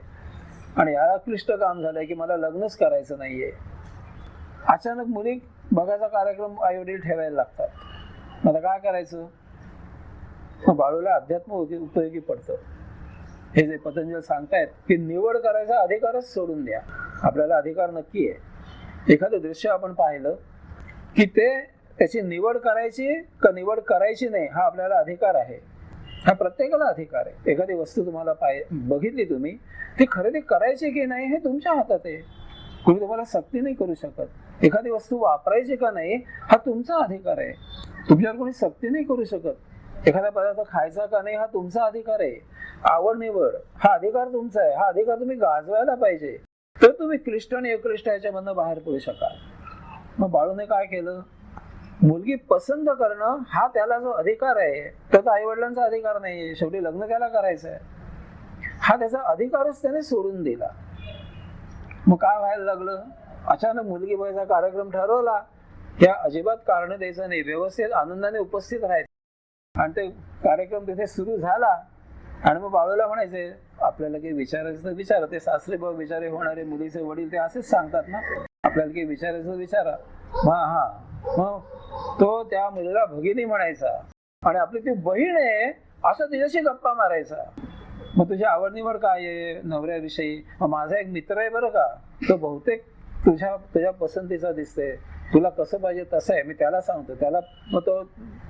आणि याला क्लिष्ट काम झालंय की मला लग्नच करायचं नाहीये. अचानक मुली बघायचा कार्यक्रम आई वडील ठेवायला लागतात. आता काय करायचं. मग बाळूला अध्यात्म उपयोगी पडतं. हे जे पतंजल सांगतायत की निवड करायचा अधिकारच सोडून द्या. आपल्याला अधिकार नक्की आहे. एखादं दृश्य आपण पाहिलं की त्याची निवड करायची का निवड करायची नाही हा आपल्याला अधिकार आहे. हा प्रत्येकाला अधिकार आहे. एखादी वस्तू तुम्हाला बघितली, तुम्ही ती खरेदी करायची की नाही हे तुमच्या हातात आहे. कोणी तुम्हाला सक्ती नाही करू शकत. एखादी वस्तू वापरायची का नाही हा तुमचा अधिकार आहे. तुमच्यावर कोणी सक्ती नाही करू शकत. एखादा पदार्थ खायचा का नाही हा तुमचा अधिकार आहे. आवड निवड हा अधिकार तुमचा आहे. हा अधिकार तुम्ही गाजवायला पाहिजे, तर तुम्ही क्लिष्ट आणि अक्लिष्ट याच्यामधनं बाहेर पडू शकाल. मग बाळूने काय केलं. मुलगी पसंत करणं हा त्याला जो अधिकार आहे त्याचा आई वडिलांचा अधिकार नाहीये. शेवटी लग्न त्याला करायचं आहे. हा त्याचा अधिकारच त्याने सोडून दिला. मग काय व्हायला लागलं. अचानक मुलगी बघायचा कार्यक्रम ठरवला. या अजिबात कारण द्यायचं नाही, व्यवस्थित आनंदाने उपस्थित राहायचं. आणि ते कार्यक्रम तिथे सुरू झाला. आणि मग बाळूला म्हणायचे आपल्याला काही विचारायचं तर विचारा. ते सासरे बघ विचारे होणारे मुलीचे वडील ते असेच सांगतात ना, आपल्याला काही विचारायचं विचारा. हा मग तो त्या मुलीला भगिनी म्हणायचा आणि आपली ती बहीण आहे असं तिच्याशी गप्पा मारायचा. मग तुझी आवड निवड काय आहे नवऱ्याविषयी. माझा एक मित्र आहे बरं का, तो बहुतेक तुझ्या पसंतीचा दिसते, तुला कसं पाहिजे तसं आहे. मी त्याला सांगतो. त्याला मग तो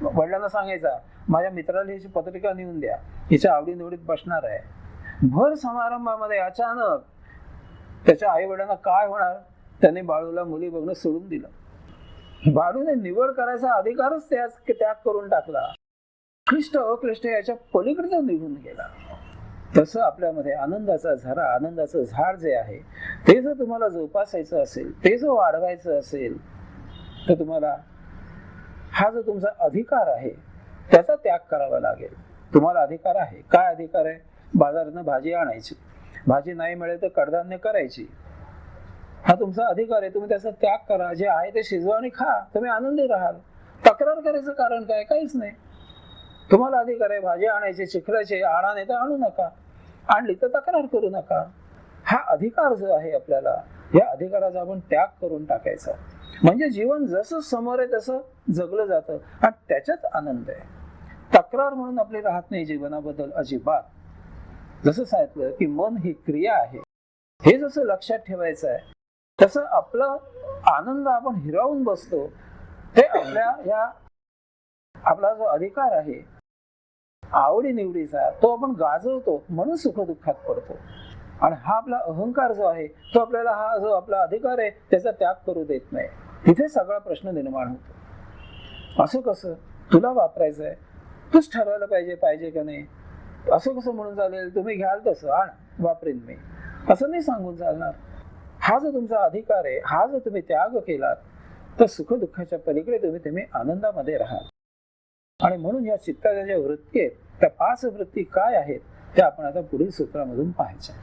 वडिलांना सांगायचा माझ्या मित्राला हिची पत्रिका नेऊन द्या, हिच्या आवडीनिवडीत बसणार आहे. भर समारंभामध्ये अचानक त्याच्या आई वडिलांना काय होणार. त्याने बाळूला मुली बघणं सोडून दिलं. बाळूने निवड करायचा अधिकारच त्याग करून टाकला. क्लिष्ट अक्लिष्ट याच्या पलीकडे तो निघून गेला. तसं आपल्यामध्ये आनंदाचा झरा, आनंदाचं झाड जे आहे ते जर तुम्हाला जोपासायचं असेल, ते जर वाढवायचं असेल, तर तुम्हाला हा जो तुमचा अधिकार आहे त्याचा त्याग करावा लागेल. तुम्हाला अधिकार आहे. काय अधिकार आहे. बाजारातून भाजी आणायची, भाजी नाही मिळेल तर कडधान्य करायची, हा तुमचा अधिकार आहे. तुम्ही त्याचा त्याग करा. जे आहे ते शिजवा आणि खा. तुम्ही आनंदी राहाल. तक्रार करायचं कारण काय. काहीच नाही. तुम्हाला अधिकार आहे भाजी आणायची, चिखलाची. आणा नाही तर आणू नका, आणली तर तक्रार करू नका. हा अधिकार जो आहे आपल्याला, या अधिकाराचा आपण त्याग करून टाकायचा. म्हणजे जीवन जसं समोर आहे तसं जगलं जातं आणि त्याच्यात आनंद आहे. तक्रार म्हणून आपली राहत नाही जीवनाबद्दल अजिबात. जसं सांगितलं की मन ही क्रिया आहे, हे जसं लक्षात ठेवायचं आहे, तसं आपला आनंद आपण हिरावून बसतो. ते आपला जो अधिकार आहे आवडी निवडीचा तो आपण गाजवतो, म्हणून सुख दुःखात पडतो. आणि हा आपला अहंकार जो आहे तो आपल्याला हा जो आपला अधिकार आहे त्याचा त्याग करू देत नाही. तिथे सगळा प्रश्न निर्माण होतो. असं कसं. तुला वापरायचं आहे, तूच ठरवायला पाहिजे का नाही. असं कसं म्हणून चालेल. तुम्ही घ्याल तसं आण, वापरेन मी, असं नाही सांगून चालणार. हा जो तुमचा अधिकार आहे, हा जो तुम्ही त्याग केलात, तर सुख दुःखाच्या पलीकडे तुम्ही आनंदामध्ये राहाल. आणि म्हणून या चित्ताच्या ज्या वृत्ती आहेत त्या 5 वृत्ती काय आहेत त्या आपण आता पुढील सूत्रामधून पाहायच्या.